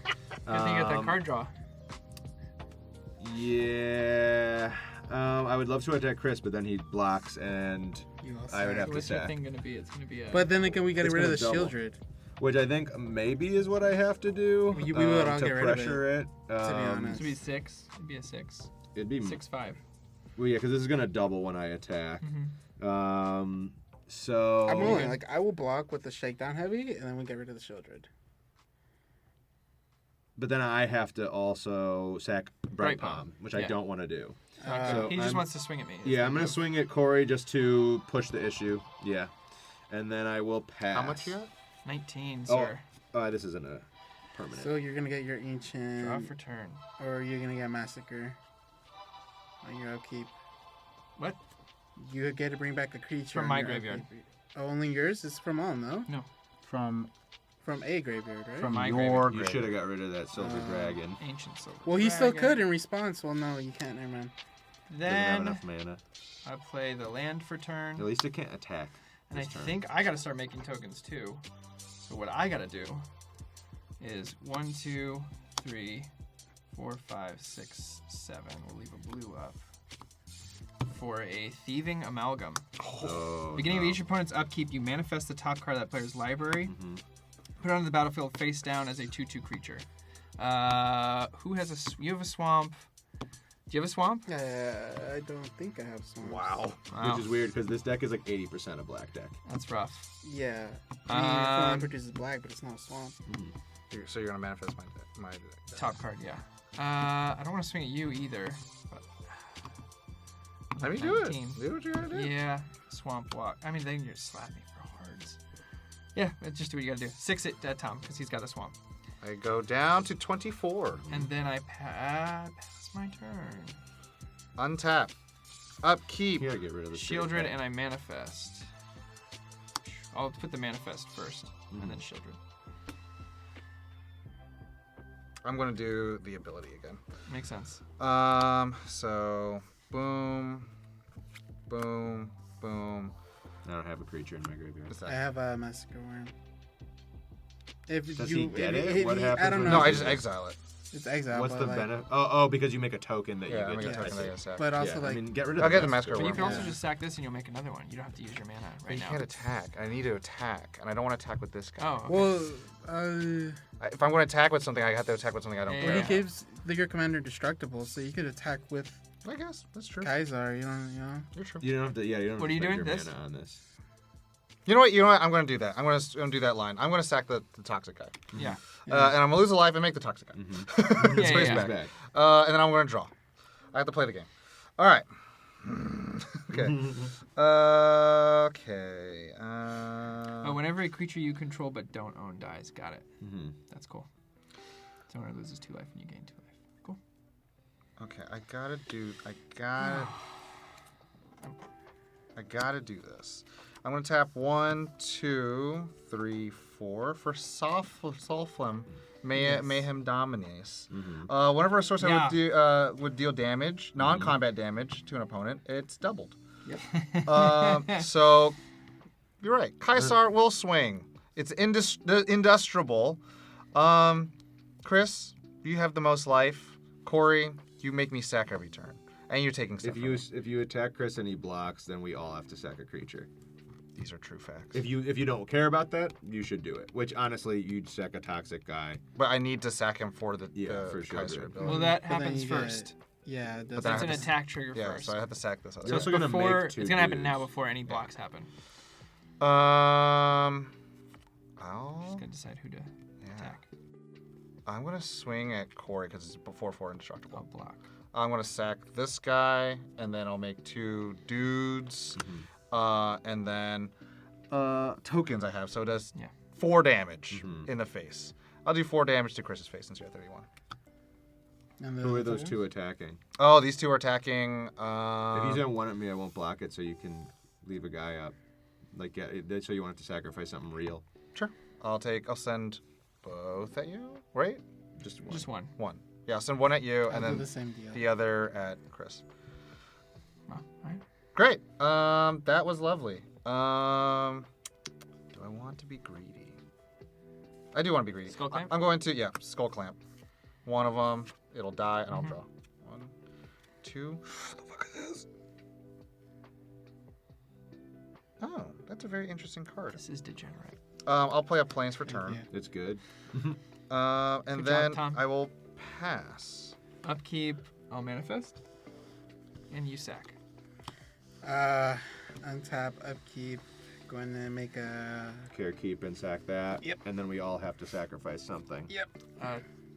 I think you got that card draw. Yeah. I would love to attack Chris, but then he blocks, and You all I would sack. have to What's your sack. thing gonna be? It's gonna be a. But then again, we get It's rid of the gonna double. Shieldred. Which I think maybe is what I have to do We would all to get rid of pressure it. be honest. It'd be 6. It'd be a 6. It'd be 6/5. Well, yeah, because this is gonna double when I attack. Mm-hmm. So I'm willing. Like I will block with the Shakedown Heavy, and then we get rid of the Shieldred. but then I have to also sack Bright Brightpalm, Palm, which I yeah. don't want to do. So he just I'm- wants to swing at me. Yeah, I'm gonna swing at Corey just to push the issue. Yeah, and then I will pass. How much you got? 19, Oh, sir. this isn't a permanent. So you're gonna get your Ancient, Draw for turn. or you're gonna get Massacre on your upkeep. What? You get to bring back a creature From on my your graveyard. upkeep. Oh, only yours? It's from all, no? No. From From a graveyard, right? from My your You should have got rid of that Silver Dragon. Ancient Silver. Well, he still Dragon. could in response. Well, no, you can't. Never mind. Doesn't have Then enough mana. I play the land for turn. At least it can't attack. And I this turn. think I gotta start making tokens too. So what I gotta do is 1, 2, 3, 4, 5, 6, 7. We'll leave a blue up for a Thieving Amalgam. Oh, Beginning of no. each opponent's upkeep, you manifest the top card of that player's library. Put it onto the battlefield face down as a 2/2 creature. Who has a? You have a swamp. Do you have a swamp? I don't think I have some. Wow. Wow. Which is weird because this deck is like 80% a black deck. That's rough. Yeah. I mean, your flying Um, produces black, but it's not a swamp. So you're gonna manifest my Top card, yeah. I don't want to swing at you either. But, I mean, do it. 19. Do what you gotta do. Yeah, swamp walk. I mean, then you just slap me for hards. Yeah, just do what you gotta do. 6 it at Tom because he's got a swamp, I go down to 24. and then I pass my turn. Untap. Upkeep. You gotta get rid of the Shieldred, and I manifest. I'll put the manifest first, and then Shieldred. I'm gonna do the ability again. Makes sense. So boom, boom, boom. I don't have a creature in my graveyard. What's I that? have a Massacre Worm. If Does you, he get if- it? if What he- happens I don't when know. No, he I just does? exile it. It's exile. What's but the like, benefit? Oh, because you make a token that Yeah, I you make get a to token that I you see. sack. But also Yeah, like, I mean, get rid of I'll the get the Massacre Massacre But you can Worm. also Yeah. just sack this and you'll make another one. You don't have to use your mana But right you now. can't attack. I need to attack, and I don't want to attack with this guy. Oh, okay. well, If I'm going to attack with something, I have to attack with something I don't Yeah, care. he yeah. gives your commander destructible, so you could attack with I guess that's true. Kaisar. You know. You're true. You don't have to. Yeah, you don't. Have What to are you spend doing? your This? mana on this. You know what? I'm going to do that. I'm going to do that line. I'm going to sack the toxic guy, Yeah. and I'm going to lose a life and make the toxic guy. Yeah, Space yeah. back. Back. And then I'm going to draw. I have to play the game. All right. Okay. Okay. Oh, whenever a creature you control but don't own dies. Got it. Mm-hmm. That's cool. So owner loses 2 life and you gain 2 life. Cool. Okay. I gotta do this. I'm gonna tap 1, 2, 3, 4 for Solflem. Mayhem Dominates. Whenever a sorcerer would deal damage, non-combat damage to an opponent, it's doubled. Yep. So you're right. Kaisar will swing. It's industriable. Chris, you have the most life. Corey, you make me sack every turn, and you're taking stuff. If you attack Chris and he blocks, then we all have to sack a creature. These are true facts. If you don't care about that, you should do it. Which honestly, you'd sack a toxic guy. But I need to sack him for the for sure, Kaiser dude. ability. Well, that But then happens you get- first. Yeah, But that's then I It's have an to- attack trigger Yeah, first. so I have to sack this other. You're So also gonna before, make 2 it's gonna happen dudes. now before any blocks happen. I'll. Just gonna decide who to attack. I'm gonna swing at Corey because it's before 4 indestructible. I'll block. I'm gonna sack this guy, and then I'll make 2 dudes, and then tokens I have. So it does 4 damage in the face. I'll do 4 damage to Chris's face since you're at 31. And Who are those 2 attacking? Oh, these 2 are attacking. If you send one at me, I won't block it, so you can leave a guy up. Like, so you won't have to sacrifice something real. Sure. I'll send both at you, right? Just one. Just one. 1. Yeah, I'll send 1 at you, I'll and do then the same deal. the other at Chris. Well, all right. Great. That was lovely. Do I want to be greedy? I do want to be greedy. Skull Clamp? I'm going to, Skull Clamp. One of them, it'll die, and I'll draw. 1, 2. What the fuck is this? Oh, that's a very interesting card. This is degenerate. I'll play a Plains for turn. It's good. And Good job, then Tom. I will pass. Upkeep, I'll manifest. And you sack. Untap, upkeep. Going to make a. Care, keep, and sack that. Yep. And then we all have to sacrifice something. Yep.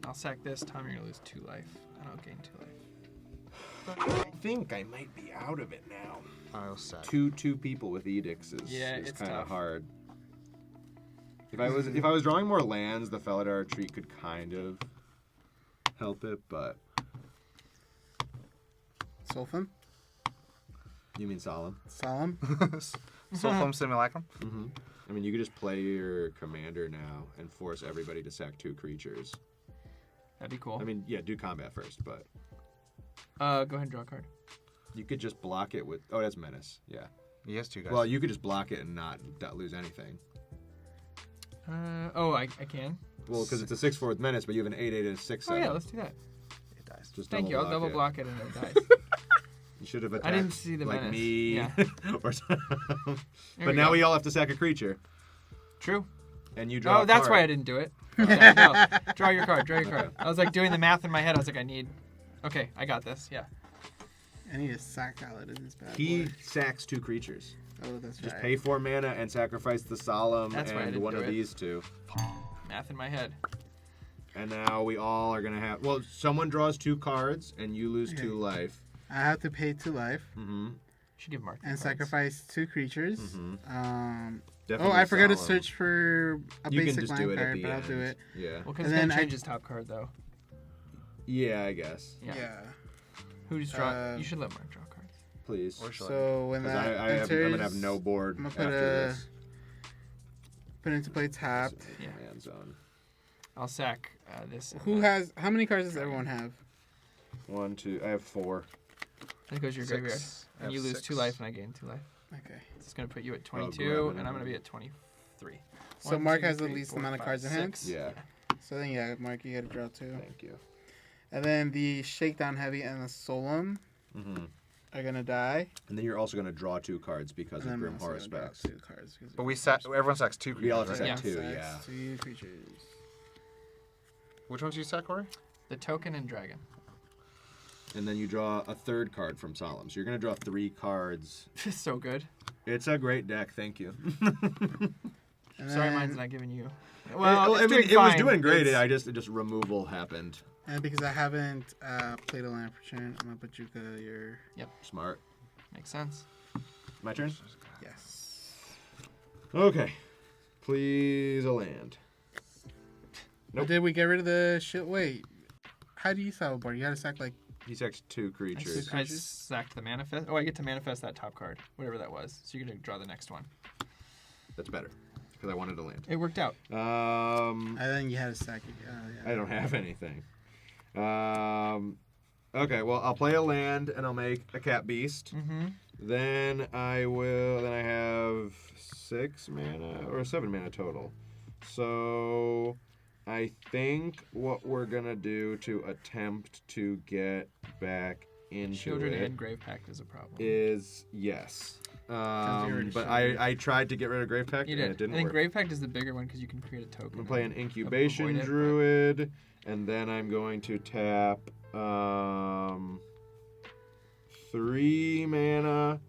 I'll sack this. Tom, you're gonna lose 2 life. And I'll gain 2 life. I think I might be out of it now. I'll sack. Two people with edicts is It's kind of tough. hard. If I was drawing more lands, the Felidar retreat could kind of help it, but Solflem. you mean Solemn? Solemn. Solflem Simulacrum. Mm-hmm. I mean, you could just play your commander now and force everybody to sack 2 creatures. That'd be cool. I mean, yeah, do combat first, but go ahead and draw a card. you could just block it with. Oh, that's menace. Yeah. He has 2 guys. Well, you could just block it and not lose anything. I can. Well, because it's a 6/4 with menace, but you have an 8/8 and a 6/7. Oh yeah, let's do that. it dies. Just Thank you. I'll double it. block it and it dies. You should have attacked. I didn't see the like menace. me. Yeah. or something. There But now go. we all have to sack a creature, True. and you draw. Oh, a that's card. why I didn't do it. Yeah, no. Draw your card. Draw your card. I was like doing the math in my head. I was like, Okay, I got this. Yeah. I need a sack outlet in this bad He boy. sacks 2 creatures. Oh, that's Just right. pay 4 mana and sacrifice the Solemn That's why I and didn't one do of it. these 2. Math in my head. And now we all are gonna have. Well, someone draws 2 cards, and you lose Okay. 2 life. I have to pay 2 life Mm-hmm. Should give Mark. the and cards. sacrifice 2 creatures. Definitely I forgot to Solemn. search for a You can basic just line do it at card, the but end. I'll do it. Yeah. Well, because And then then I- change his top card though. Yeah, I guess. Yeah. Who's draw? You should let Mark draw cards. Please. Or should I? So when 'Cause that I'm enters, gonna have no board I'm after gonna put this. into play tapped. Yeah. Man zone. I'll sack this. and Who that. has? How many cards does everyone have? 1, 2. I have 4. That goes to your 6. graveyard. I And have you lose 6. 2 life and I gain 2 life. Okay. It's going to put you at grab 22, it. and I'm going to be at 23. So One, Mark two, has the three, least four, amount of five, cards in hand? six. Yeah. So then, yeah, Mark, you got to draw 2. Thank you. And then the Shakedown Heavy and the Solemn Mm-hmm. are going to die. And then you're also going to draw 2 cards because And of then Grim I'm also Horror gonna draw Specs. 2 cards. because But of everyone sacks 2 We all creatures. sack right? two, Sacks yeah. 2 creatures. Which ones do you sack, Corey? The token and dragon. And then you draw a 3rd card from Solemn. So you're going to draw 3 cards. So good. It's a great deck. Thank you. And Sorry, then- mine's not giving you. Well, it's I mean, doing it was fine. doing great. It's- Just removal happened. And because I haven't played a land for turn, I'm going to put your... Smart. Makes sense. My turn? Yes. Okay. Please a land. Nope. But did we get rid of the shit? Wait. How do you sell a board? You got to sack like... He sacked 2 creatures. I sacked the manifest. Oh, I get to manifest that top card, whatever that was. So you're going to draw the next one. That's better. Because I wanted a land. It worked out. And then you had to sack it. Yeah. I don't have anything. Okay, well, I'll play a land and I'll make a cat beast. Mm-hmm. Then I have 6 mana or 7 mana total. So I think what we're gonna do to attempt to get back into Children it and Grave Pact is a problem. is yes. already But showed I tried to get rid of Grave Pact You and did. it didn't I think work. Grave Pact is the bigger one because you can create a token. I'm gonna play an and Incubation avoid it, but- Druid, and then I'm going to tap 3 mana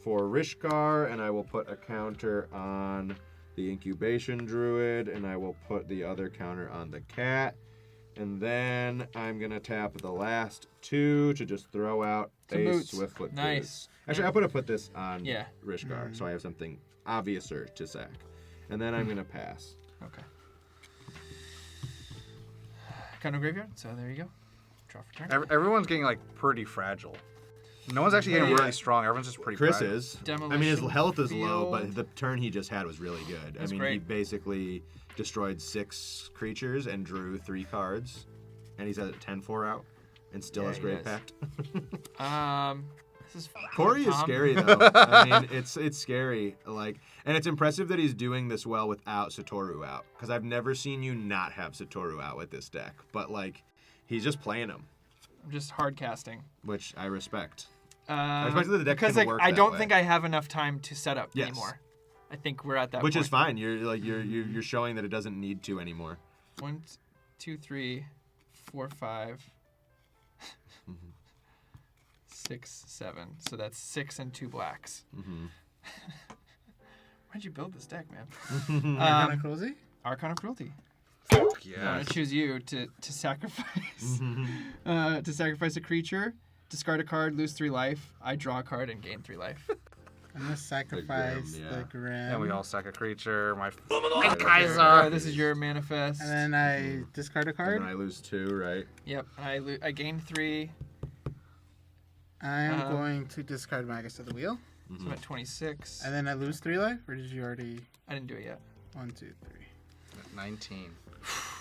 for Rishkar, and I will put a counter on the Incubation Druid, and I will put the other counter on the cat. And then I'm gonna tap the last 2 to just throw out Some a boots. Swiftfoot. Nice. Boot. Actually, I'll put this on Yeah. Rishkar, so I have something obviouser to sack. And then I'm gonna pass. Okay. Got no graveyard, so there you go. Draw for turn. Everyone's getting like pretty fragile. No one's actually getting Yeah. really strong. Everyone's just pretty Chris fragile. is. I mean, his Demolition health is low, Field. but the turn he just had was really good. That's I mean, he great. basically destroyed 6 creatures and drew 3 cards, and he's at a 10-4 out, and still Yeah, has he Grave does. Pact. This is Corey is Tom. scary though. I mean, it's scary. Like, and it's impressive that he's doing this well without SATORU out, because I've never seen you not have SATORU out with this deck. But like, he's just playing him, I'm just hard casting. which I respect. respect that the deck because can like work I that don't way. think I have enough time to set up Yes. anymore. I think we're at that Which point. is fine. You're showing that it doesn't need to anymore. 1, 2, 3, 4, 5, 6, 7. So that's 6 and 2 blacks. Mm-hmm. Why'd you build this deck, man? Kind of cozy. Archon of Cruelty. Fuck I'm yeah. gonna choose you to sacrifice to sacrifice a creature, discard a card, lose 3 life. I draw a card and gain 3 life. I'm gonna sacrifice yeah. the Grim. And we all sack a creature. My Alright, Kaiser. this is your manifest. And then I discard a And card. then I lose 2, right? Yep, I gain 3. I'm going to discard Magus of the Wheel. So I'm at 26. And then I lose 3 life, or did you already? I didn't do it yet. 1, 2, 3. 19.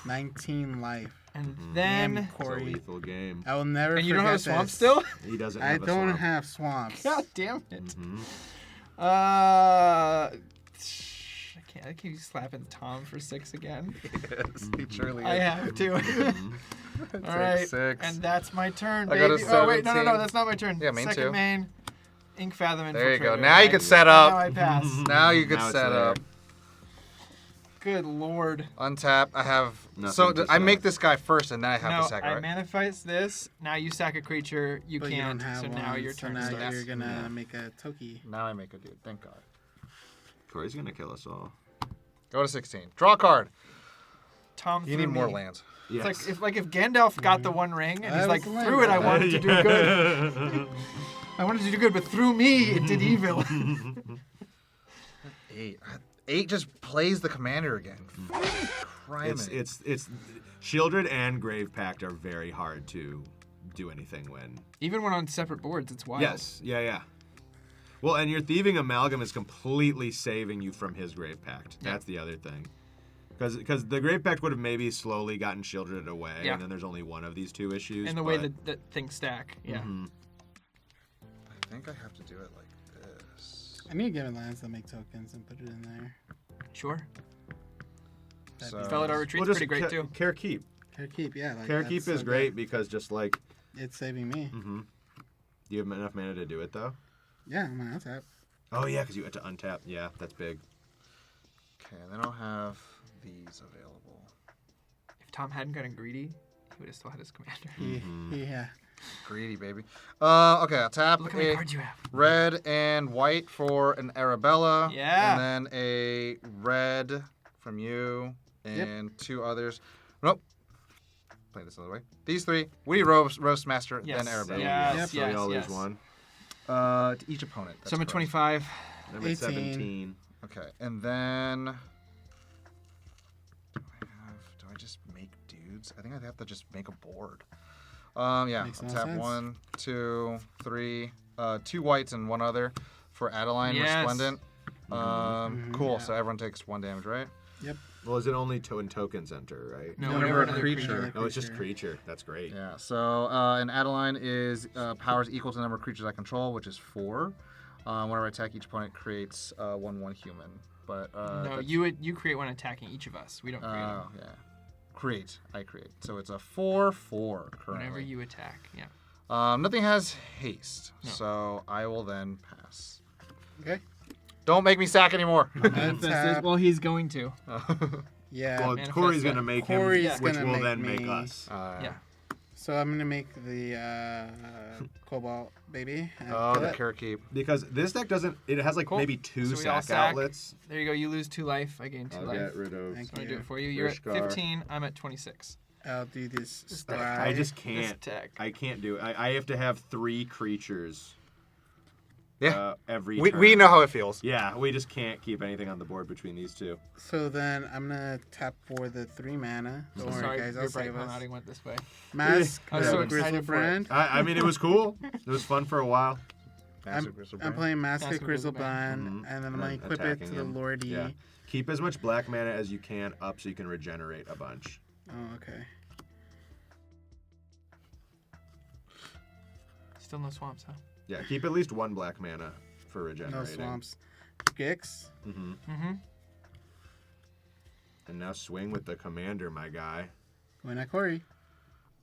19 life. And Damn, then It's a Corey. lethal game. I will never. and you don't have a forget swamp this. still? He doesn't I have a don't swamp. have swamps. God damn it. Mhm. I can't. I keep slapping Tom for 6 again. Yes, he surely I is. have to. Mm-hmm. All right, 6. and that's my turn, I baby. got a Oh wait, no, 17. that's not my turn. Yeah, main Second too. main, Ink Fathom. There you go. Infiltrator. Now you can set Now up. I pass. Now you could Now it's set there. up. Good lord. Untap. I have. Nothing So to I make sack. this guy first, and then I have No, to sack. I Right? manifest this. Now you sack a creature. You But can't. you don't have so one, now your so turn now starts. you're gonna Yeah. make a Toki. Now I make a dude. Thank God. Corey's gonna kill us all. Go to 16. Draw a card. Tom. You threw need more me. lands. Yes. It's like if Gandalf got the one ring and That he's was like the land threw it, I grab. wanted to do good. I wanted to do good, but through me it did evil. 8. 8 just plays the commander again. It's Shieldred and Grave Pact are very hard to do anything when. Even when on separate boards, it's wild. Yes. Yeah. Well, and your Thieving Amalgam is completely saving you from his Grave Pact. Yeah. That's the other thing. Because the Grave Pact would have maybe slowly gotten Shieldred away, Yeah. and then there's only one of these 2 issues. And the way but- that things stack. Yeah. Mhm. I think I have to do it like this. I need to get a lands that make tokens and put it in there. Sure. So, Felidar Retreat's pretty great too. Care Keep. Care Keep, yeah. Like, Care that's Keep so is great good. because just like, It's saving me. do you have enough mana to do it though? Yeah, I'm on tap. Oh yeah, because you had to untap. Yeah, that's big. Okay, then I'll have these available. If Tom hadn't gotten greedy, he would have still had his commander. Yeah. Greedy, baby. Okay, I'll tap Look how many a cards you have. red and white for an Arabella. Yeah. And then a red from you and 2 others. Nope. Play this other way. These 3. Woody Roast Master, Yes. then Arabella. Yes, So we all yes. lose one. To each opponent. That's So I'm at correct. 25. I'm at 18. 17. Okay, and then do I just make dudes? I think I have to just make a board. Yeah, Makes I'll no tap sense. 1, 2, 3, 2 whites and 1 other for Adeline Yes. Resplendent. Cool. Yeah. So everyone takes 1 damage, right? Yep. Well, is it only when tokens enter, right? No, Whenever whenever a another creature- Oh, it's just creature. That's great. Yeah. So and Adeline is powers equal to the number of creatures I control, which is 4. Whenever I attack, each opponent creates 1/1 human. But No, that's- you create one attacking each of us. We don't create them. Oh, yeah. Create. I create. So it's a 4/4 currently. Whenever you attack, yeah. Nothing has haste, No. so I will then pass. Okay. Don't make me sack anymore. Untap. Well, he's going to. Yeah. Well, Manifest Corey's that. gonna make Corey's him, which gonna will make then make me- us. Yeah. So I'm gonna make the Cobalt baby. and Oh, kill the it. Care Keep. Because this deck doesn't. It has like Cool. maybe 2 So we all sack sack. outlets. There you go. You lose 2 life. I gain 2 I'll life. get rid of. Thank I'm gonna you. do it for you. You're at Rishkar. 15. I'm at 26. I'll do this. This Stride. deck. I just This can't. deck. I can't do it. I have to have 3 creatures. Yeah. Every. We turn. know how it feels. Yeah, we just can't keep anything on the board between these 2. So then I'm gonna tap for the 3 mana. Don't worry, Sorry, guys. your I'll save Bright Palm us. outing went this way. Mask I was so of excited for it. Grizzlebrand. I mean, it was cool. It was fun for a while. I'm playing Mask of Mask of Grizzlebrand, Mhm. and then I'm And gonna then equip it attacking to the him. Lordy. Yeah. Keep as much black mana as you can up so you can regenerate a bunch. Oh, okay. Still no swamps, huh? Yeah, keep at least 1 black mana for No regenerating. swamps. Gix. Mm-hmm. Mm-hmm. And now swing with the commander, my guy. Going at Corey.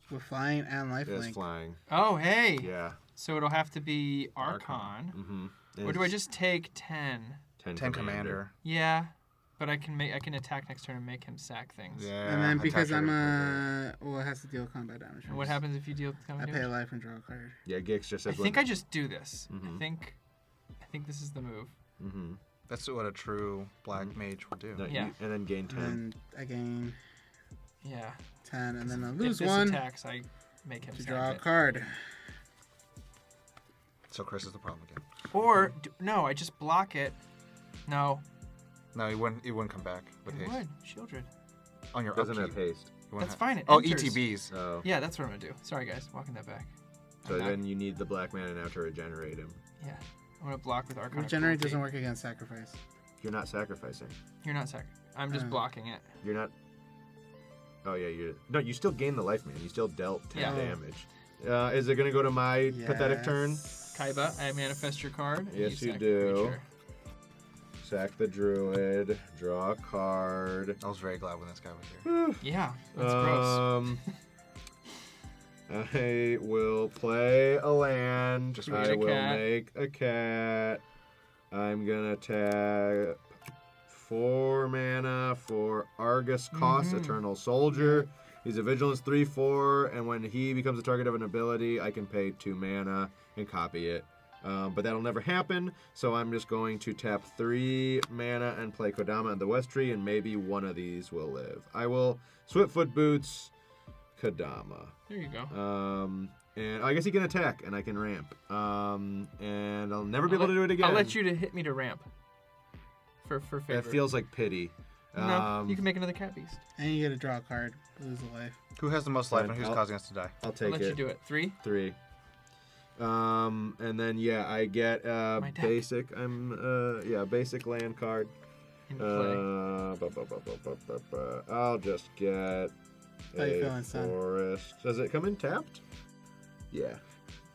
With flying and It's lifelink. flying. Oh, hey. Yeah. So it'll have to be Archon. Mm-hmm. Or do I just take 10? 10 commander. Yeah. But I can attack next turn and make him sack things. Yeah. And then because attack I'm trigger. well, it has to deal combat damage. And what happens if you deal I combat pay a damage? life and draw a card. Yeah, Gix just I says think I just do this. Mhm. I think this is the move. Mm-hmm. That's what a true black mage will do. No, Yeah. and then gain 10. And I gain Yeah. 10, and then I If lose this 1 attacks, I make him to sack draw a it. card. So Chris is the problem again. Or no, I just block it. No, No, he wouldn't come back with it haste. would. Shieldred. On your Doesn't upkeep. have haste. He wouldn't That's have- fine. It Oh, enters. ETBs. Oh. Yeah, that's what I'm gonna do. Sorry, guys. Walking that back. So I'm back. then you need the black mana now to regenerate him. Yeah. I'm gonna block with Archon. of Regenerate Cruelty. doesn't work against sacrifice. You're not sacrificing. You're not sack. I'm just blocking it. You're not. Oh yeah, you. No, you still gain the life, man. You still dealt 10 Yeah. damage. Is it gonna go to my pathetic turn? Yes. Kaiba, I manifest your card. and Yes, you sack a do. creature. Sack the druid. Draw a card. I was very glad when this guy was here. Yeah, that's gross. I will play a land. Just I make a will cat. make a cat. I'm gonna tap 4 mana for Argus Cost, Eternal Soldier. He's a Vigilance 3/4, and when he becomes a target of an ability, I can pay 2 mana and copy it. But that'll never happen, so I'm just going to tap 3 mana and play Kodama and the West Tree, and maybe one of these will live. I will Swiftfoot Boots, Kodama. There you go. And I guess he can attack, and I can ramp. And I'll never be able to do it again. I'll let you to hit me to ramp. For favor. It feels like pity. No, you can make another cat beast. And you get to draw a card. Lose a life. Who has the most life Fine, and who's I'll- causing us to die? I'll I'll take let it. you do it. 3. 3. And then yeah, I get My deck. basic. Basic land card. In play. I'll just get How you a feeling, son? forest. Does it come in tapped? Yeah.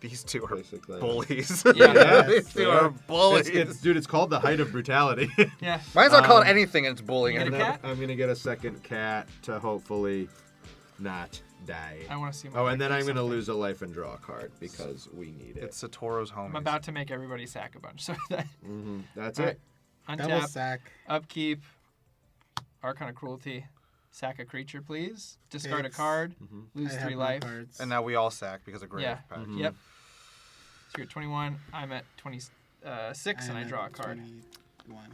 These two are Basically. bullies. Yeah. These two are bullies. Dude, it's called the height of brutality. Yeah. Mine's not called anything, and it's bullying. You And get a then cat? I'm gonna get a second cat to hopefully not die. I want to see. My Oh, and then deck I'm do gonna something. lose a life and draw a card because we need it. It's Satoru's home. I'm about to make everybody sack a bunch. So that That's All it. right. Double Untap, sack. upkeep, Archon of Cruelty, sack a creature, please. Discard a Six. card, I lose have 3 no life. cards. And now we all sack because of Grave Yeah. Pact. Yep. So you're at 21. I'm at 26, and I am draw a at card. 21.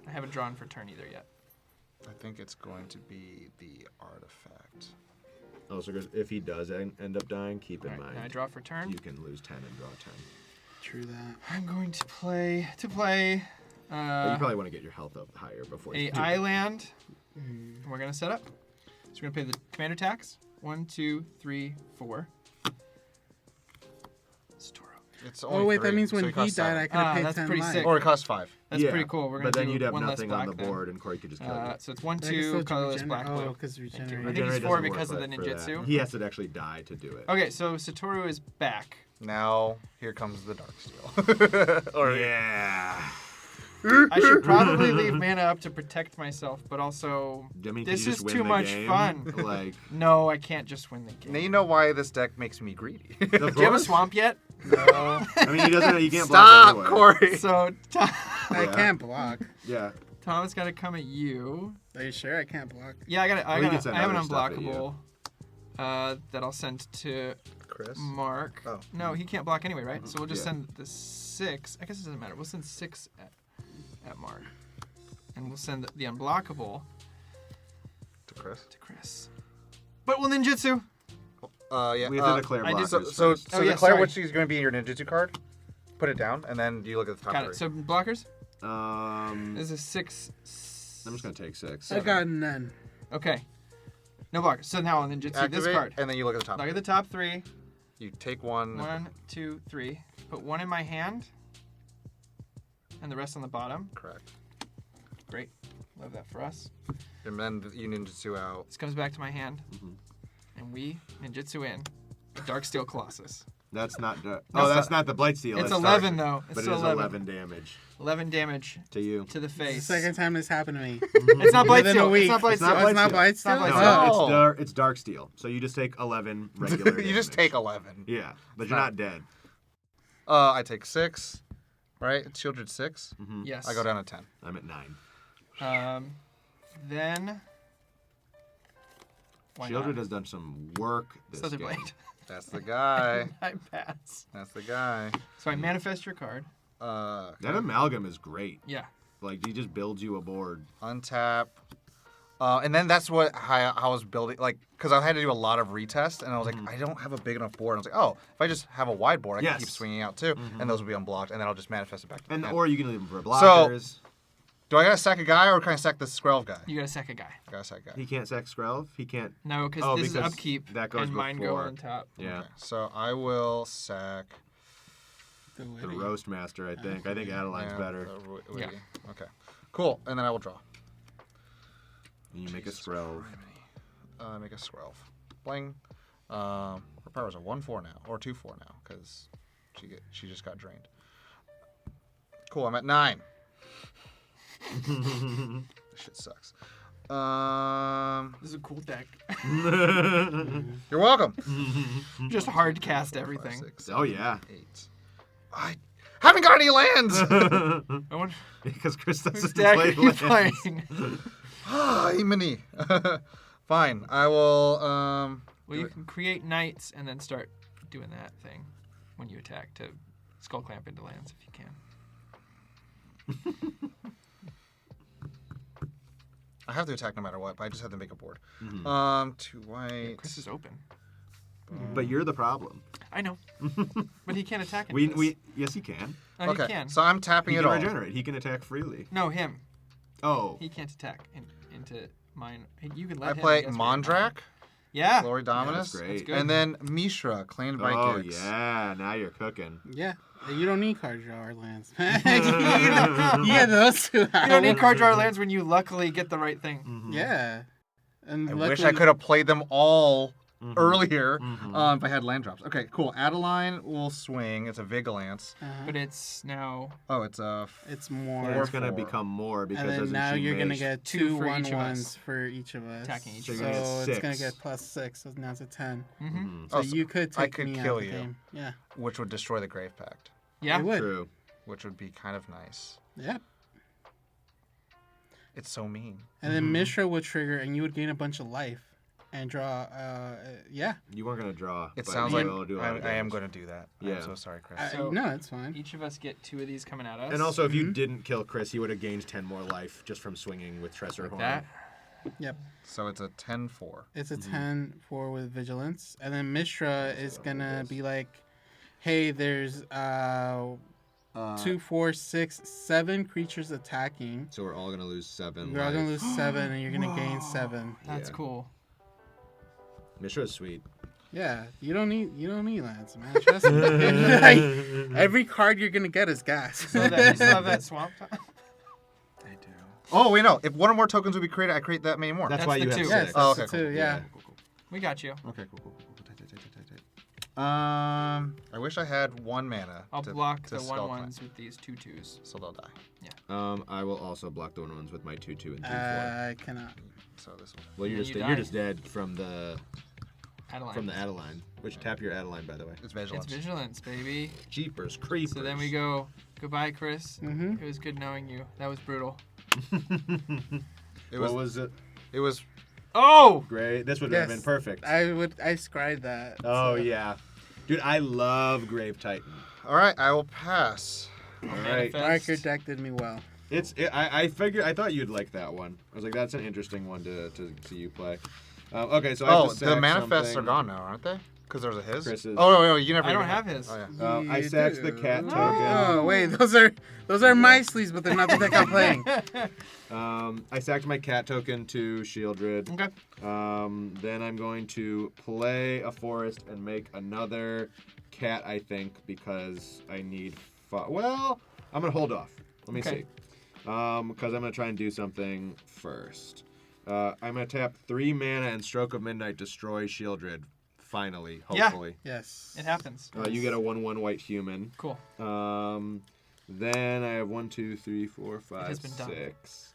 I haven't drawn for turn either yet. I think it's going to be the artifact. Oh, so if he does end up dying, keep in All right, mind now I draw for turn. you can lose 10 and draw 10. True that. I'm going to play But you probably want to get your health up higher before you a do island. We're gonna set up. So we're gonna play the commander tax. 1, 2, 3, 4. Satoru. It's only Oh wait, 3, that means so when it he costs died, 7. I could have paid that's 10 pretty life. sick. Or it costs 5. That's Yeah, pretty cool. We're gonna but then do you'd have one less nothing black on the then. board, and Corey could just kill you. So it's 1, But I can 2, still colorless, regenerate- black, blue. Oh, because Thank you. regenerate. I think Regenerate he's 4 doesn't because work of the for that. ninjutsu. He has to actually die to do it. Okay, so Satoru is back. Now, here comes the Darksteel. Or Yeah. I should probably leave mana up to protect myself, but also I mean, this could you is just win too the much game? fun. Like, No, I can't just win the game. Now you know why this deck makes me greedy. of Do you have a course. swamp yet? No. I mean, he doesn't. He can't block Stop, anyway. Corey. So I Yeah. can't block. Yeah. Thomas got to come at you. Are you sure I can't block? Yeah, I got. Well, you can I send have an other stuff at you. unblockable that I'll send to Chris? Mark. Oh. No, he can't block anyway, right? So we'll just Yeah. send the 6. I guess it doesn't matter. We'll send 6 at Mark, and we'll send the unblockable To Chris? to Chris. But we'll ninjutsu. Yeah. We have to declare I blockers did- So first. Oh, yeah, declare sorry. which is going to be in your ninjutsu card. Put it down, and then you look at the top Got 3. it. So blockers. I'm This is 6. just gonna take 6. I got none. Okay. No blockers. So now I'll ninjutsu Activate, this card. and then you look at the top. Look at the top 3. You take one. 1, 2, 3. Put 1 in my hand, and the rest on the bottom. Correct. Great. Love that for us. And then you ninjutsu out. This comes back to my hand, and we ninjutsu in a Darksteel Colossus. That's not. No, that's not the Blightsteel. It's that's 11 Dark. though. It's But it still is 11 damage 11 damage to you. to the It's the face. second time this happened to me. It's not Within a Blightsteel. week. It's not Blightsteel. It's not Oh, it's not Blightsteel. It's not Blightsteel? Blightsteel. No. It's dark steel. So you just take 11 regular. You just damage. take 11. Yeah, but you're not dead. I take 6. Right? It's shielded 6. Yes. I go down to 10. I'm at 9. Then. Why Shielded not? has done some work this Slither game. Blade. That's the guy. I pass. That's the guy. So I manifest your card. That amalgam is great. Yeah. Like he just builds you a board. Untap. And then that's what how I was building, like, because I had to do a lot of retest, and I was like, I don't have a big enough board. And I was like, oh, if I just have a wide board, I can keep Yes. swinging out too, and those will be unblocked, and then I'll just manifest it back to And the hand. or you can leave them for blockers. Do I gotta sack a guy, or can I sack the Skrelv guy? You got a second guy. I gotta sack a guy. He can't sack Skrelv. He can't. No, because Oh, this is because upkeep, that goes and mine go before. on top. Yeah. Okay, so I will sack. The The witty. roast master, I think. I think Adeline's better. the Yeah. Okay. Cool. And then I will draw. And you make a Skrelv. Make a Skrelv. Bling. Her power's a 1/4 now, or 2/4 now, because she just got drained. Cool. I'm at 9. This shit sucks. This is a cool deck. You're welcome. Just hard cast 5, everything. 6, Oh, yeah. 8. I haven't got any lands. I wonder Because Chris whose doesn't deck play are you lands. playing? Ah, mini. Fine. I will. Well, you can create knights and then start doing that thing when you attack to skull clamp into lands if you can. I have to attack no matter what, but I just have to make a board. 2 white. Chris is open. But you're the problem. I know, but he can't attack. Yes, he can. No, Okay, he can. so I'm tapping He it can all. regenerate. He can attack freely. No, him. Oh. He can't attack into mine. You can let I him. play guess, right? Mondrak, Yeah. Glory Dominus, that's great. good. and then Mishra, claimed by Oh, Gix. yeah. Now you're cooking. Yeah. You don't need card draw or lands. Yeah, those two. You don't need card draw lands when you luckily get the right thing. Yeah. And I wish I could have played them all earlier if I had land drops. Okay, cool. Adeline will swing. It's a Vigilance. But it's now Oh, it's a... It's more. It's gonna 4. become more because And then doesn't now she you're gonna mace- get two two for each of 1/1s us. for each of us. Attacking each So of you're us. gonna So get it's gonna 6. get +6. So now it's a 10. Mm-hmm. So Oh, you could I take could me kill out of the you. game. Yeah. which would destroy the Grave Pact, Yeah. It would. True. which would be kind of nice. Yep. It's so mean. And then Mishra would trigger, and you would gain a bunch of life and draw. Yeah. You weren't gonna draw. It but sounds you like will do a lot of I am damage. going to do that. Yeah. I'm so sorry, Chris. So- No, it's fine. Each of us get 2 of these coming at us. And also, if you didn't kill Chris, he would have gained 10 more life just from swinging with like Tresserhorn. that. Yep. So it's a 10-4. It's a 10-4 with vigilance, and then Mishra is gonna be like, "Hey, there's 2, 4, 6, 7 creatures attacking. So we're all gonna lose 7 You're all gonna life. lose 7, and you're gonna gain 7. That's Yeah. cool. Mishra is sweet. Yeah, you don't need lands, man. Trust me. Like, every card you're gonna get is gas. So that you still have that swamp time? I do. Oh, wait, no. If one or more tokens would be created, I create that many more. That's That's why the you have 2. 6. Yes, Oh, that's okay, the 2. Yeah. We got you. Okay, cool. Tight. I wish I had 1 mana. I'll to- block to the Skull 1/1s with these 2/2s. So they'll die. I will also block the 1/1s with my 2/2 and 3/4. I cannot. So this will. Well, and you're you die. just dead from the Adeline. Adeline. Which tap your Adeline, by the way. It's Vigilance. It's vigilance, baby. Jeepers creepers. So then we go, goodbye, Chris. Mhm. It was good knowing you. That was brutal. It What was. was it? It was. Oh! Great. This would Yes. have been perfect. I scried that. Oh so. yeah, dude, I love Grave Titan. All right, I will pass. All right, Manifest. Mark, your deck did me well. I thought you'd like that one. I was like, that's an interesting one to see you play. Okay, so I Oh, have to the sack manifests something. are gone now, aren't they? Because there was a his. Chris's. Oh no, you never. I don't even- have his. Oh yeah. I You sacked the do. cat Oh token. wait, those are my sleeves, but they're not the deck I'm playing. I sacked my cat token to Shieldred. Okay. Then I'm going to play a forest and make another cat, I think, because I need... Well, I'm going to hold off. Let me Okay. see. Because I'm going to try and do something first. I'm going to tap 3 mana and Stroke of Midnight destroy Shieldred. Finally, Yeah. hopefully. Yes. It happens. You get a 1/1 white human. Cool. Then I have 1, 2, 3, 4, 5, has been done. 6.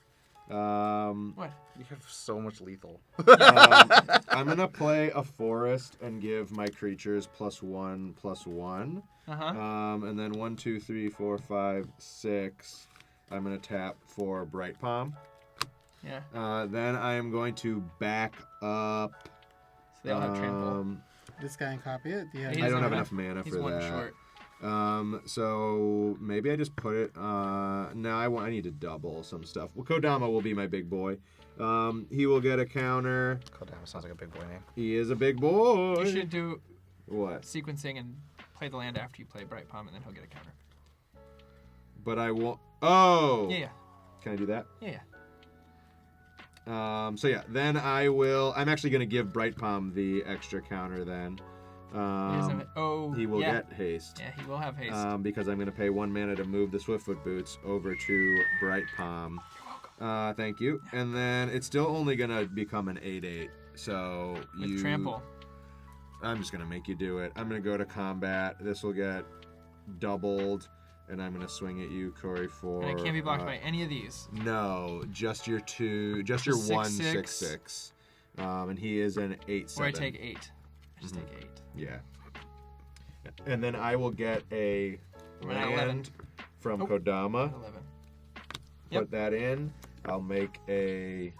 What? You have so much lethal. I'm gonna play a forest and give my creatures +1/+1. Uh-huh. And then 1, 2, 3, 4, 5, 6. I'm gonna tap for Bright Palm. Yeah. Then I am going to back up. So they all have trample. This guy can copy it. Do you have He I doesn't don't have have enough mana He's for one that. short. So maybe I just put it. No, I need to double some stuff. Well, Kodama will be my big boy. He will get a counter. Kodama sounds like a big boy name. He is a big boy. You should do What? sequencing and play the land after you play Bright Palm, and then he'll get a counter. But I won't. Oh. Yeah. Can I do that? Yeah. So yeah, then I will. I'm actually gonna give Bright Palm the extra counter then. He doesn't have- oh. He will yeah. get haste. Yeah, he will have haste. Because I'm gonna pay 1 mana to move the Swiftfoot Boots over to Bright Palm. You're welcome. Thank you. And then it's still only gonna become an 8/8. So With trample. I'm just gonna make you do it. I'm gonna go to combat. This will get doubled, and I'm gonna swing at you, Corey, for. And it can't be blocked by any of these. No, just your 2, just your Six, 1 six. 6/6. And he is an 8/7. Or I take 8. I just take 8. Yeah. And then I will get a I'm at 11. land from Oh. Kodama. 11. Put Yep. that in. I'll make a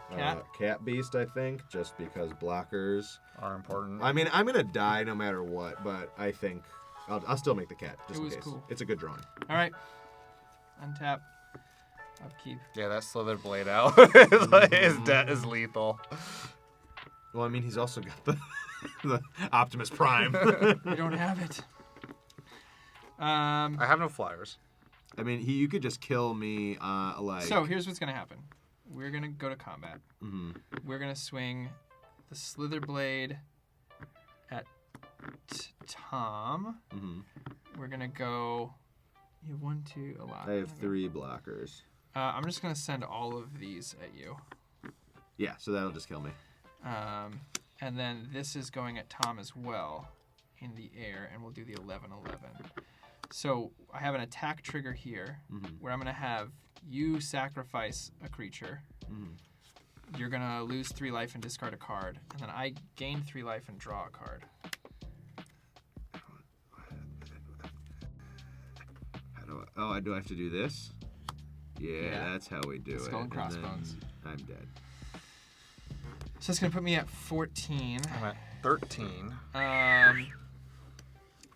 cat beast, I think, just because blockers Are important. I mean, I'm gonna die no matter what, but I think I'll still make the cat just It in was case. cool. It's a good drawing. All right. Untap. Upkeep. Yeah, that slithered blade out is is lethal. Well, I mean, he's also got the Optimus Prime. We don't have it. I have no flyers. I mean, you could just kill me, like. So here's what's gonna happen. We're gonna go to combat. Mhm. We're gonna swing the Slither Blade at Tom. Mhm. We're gonna go. You have 1, 2, a lot. I have 3 blockers. I'm just gonna send all of these at you. Yeah, so that'll just kill me. And then this is going at Tom as well in the air, and we'll do the 11-11. So I have an attack trigger here where I'm going to have you sacrifice a creature. You're going to lose 3 life and discard a card. And then I gain 3 life and draw a card. Do I have to do this? Yeah, that's how we do it. Skull and crossbones. I'm dead. So it's going to put me at 14. I'm at 13. Um,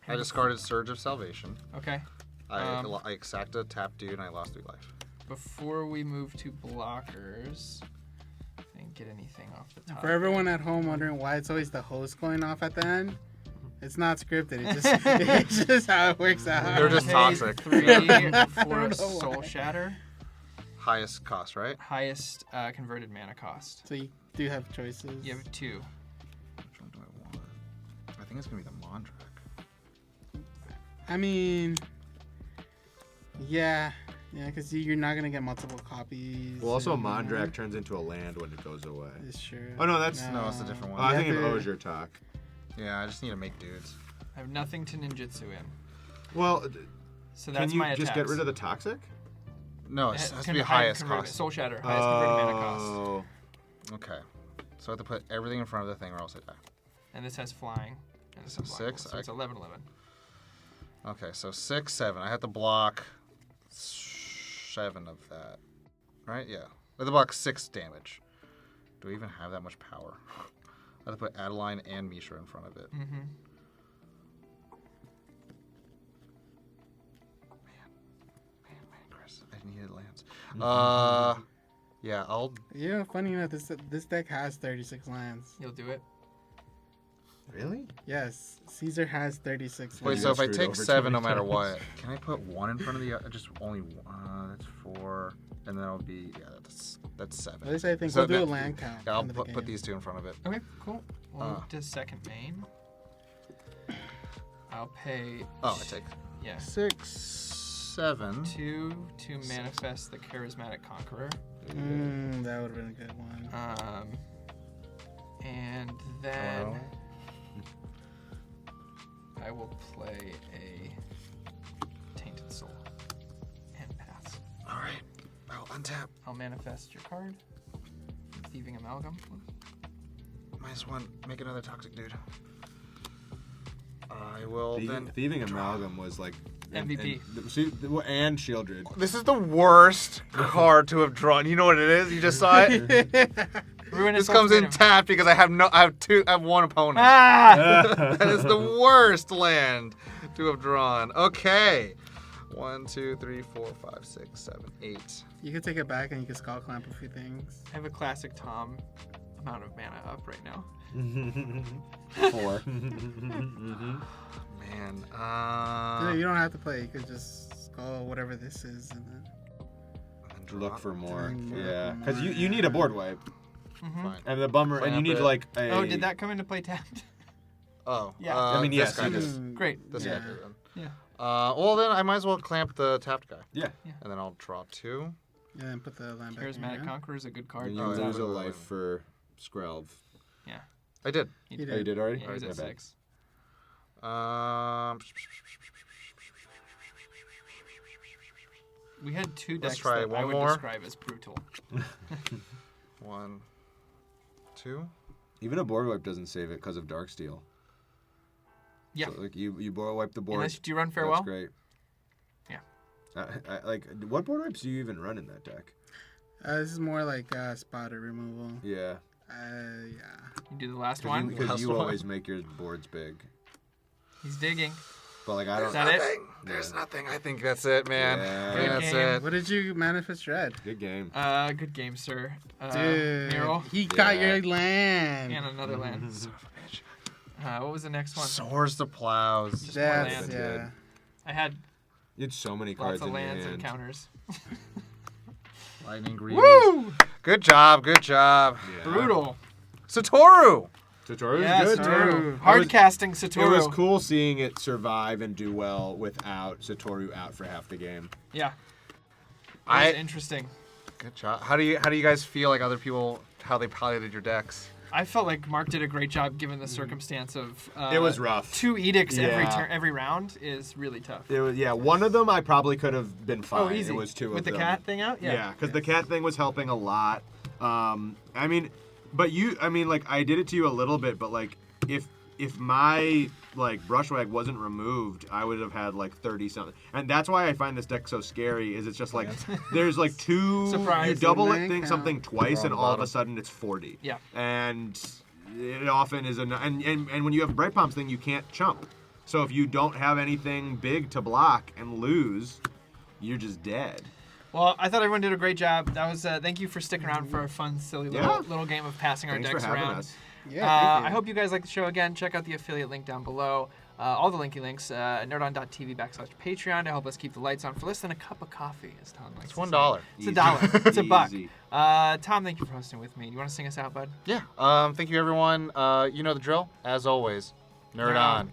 I discarded Surge of Salvation. okay. I exacted a tap dude and I lost 3 life. Before we move to blockers, I didn't get anything off the top. For everyone at home wondering why it's always the host going off at the end, it's not scripted. It's just how it works out. They're just toxic. 3 for a know Soul why. Shatter. Highest cost, right? Highest converted mana cost. So you do have choices. You have 2. Which one do I want? I think it's going to be the Mondrak. I mean, yeah, because you're not gonna get multiple copies. Well, also and, Mondrak turns into a land when it goes away. It's true. Oh, no, that's... No, it's a different one. Oh, I You think have of to- Osier talk. Yeah, I just need to make dudes. I have nothing to ninjutsu in. Well, So can that's you my just attacks. get rid of the toxic? No, it has to be highest cost. Soul Shatter. Highest converted mana cost. Oh. Okay. So I have to put everything in front of the thing or else I die. And this has flying. And this is So blockable. 6, So it's 11-11. Okay, so 6, 7. I have to block 7 of that. Right? Yeah. I have to block 6 damage. Do we even have that much power? I have to put Adeline and Mishra in front of it. Mm-hmm. Man, Chris. I needed lands. Yeah, I'll... You know, funny enough, this deck has 36 lands. You'll do it. Really? Yes, Caesar has 36 Wait, lands. so if I screwed take over 7 no 20 matter times. what, can I put 1 in front of the... just only... that's 4. And then it'll be... Yeah, that's 7. At least I think So we'll do a that- land count. Yeah, I'll end of the put game. these 2 in front of it. Okay, cool. We'll move to second main. I'll pay... Oh, I take... Yeah. 6, 7. 2 to manifest the Charismatic Conqueror. That would have been a good one. And then Wow. I will play a Tainted Soul and pass. All right. I'll untap. I'll manifest your card. Thieving Amalgam. -1. Make another toxic dude. I will then... Thieving Amalgam was like... MVP. And Shieldred. This is the worst card to have drawn. You know what it is? You just saw it? Ruinous This comes in Ultimatum. tapped because I have 1 opponent. Ah! That is the worst land to have drawn. Okay. 1, 2, 3, 4, 5, 6, 7, 8. You can take it back and you can skull clamp a few things. I have a classic Tom amount of mana up right now. 4. Man. You don't have to play. You could just skull whatever this is and then Look for more. And look Yeah. for Because more. you need a board wipe. Fine. And the bummer... And you Clamp need it. like a... Oh, did that come into play tapped? Oh. Yeah. I mean, this yes, guy you did. just- Great. This Yeah. guy did then. Yeah. Well, then I might as well clamp the tapped guy. Yeah. And then I'll draw 2. and then put the land back in your Charismatic hand. Conqueror is a good card. And you Oh, yeah. lose a life for Skrelv. Yeah. I did. You You Oh, you did already? Yeah, he was My at bad. 6. We had 2 decks Let's try that I one would more. describe as brutal. 1, 2. Even a board wipe doesn't save it because of Darksteel. Yeah. So, like, you board wipe the board. Unless, do you run Farewell? That's great. Yeah. Like, what board wipes do you even run in that deck? This is more like spotter removal. Yeah. Yeah. You do the last one. Because Last you one. always make your boards big. He's digging. But, like, I don't... Is that it? There's nothing. I think that's it, man. Yeah. I think Good that's game. it. What did you manifest dread? Good game. Good game, sir. Dude, Mural he got Yeah. your land. and another land. Son of a bitch. What was the next one? Swords to plows. Just That's, more land. yeah. I had You had so many lots cards of in your lands and hand. counters. Lightning greaves. Woo! Good job. Good job. Yeah. Brutal. Satoru. Satoru's Yeah, good, Satoru. too. Hard It was- casting It Satoru. was cool seeing it survive and do well without Satoru out for half the game. Yeah. That was I- interesting. Good job. How do you guys feel like other people how they piloted your decks? I felt like Mark did a great job given the circumstance of. It was rough. 2 edicts Yeah. every round is really tough. It was, yeah, one of them I probably could have been fine. Oh, easy. It was 2 with of the them. cat thing out. Yeah, because the cat thing was helping a lot. I mean, but like I did it to you a little bit, but like if my like brushwag wasn't removed, I would have had like 30 something. And that's why I find this deck so scary. Is it's just like there's like 2 Surprise. you double Rank think count. something twice, and on the all of a bottom. sudden it's 40. Yeah. And it often is and when you have Bright Palm's thing, you can't chump. So if you don't have anything big to block and lose, you're just dead. Well, I thought everyone did a great job. That was thank you for sticking around for a fun, silly Yeah. little game of passing our Thanks decks for having around. us. Yeah, thank you. I hope you guys like the show. Again, check out the affiliate link down below. All the linky links, nerdon.tv/Patreon to help us keep the lights on for less than a cup of coffee, as Tom likes It's to say. $1. It's $1. It's a buck. Easy. Tom, thank you for hosting with me. You want to sing us out, bud? Yeah. Thank you, everyone. You know the drill. As always, nerd Nerd on. on.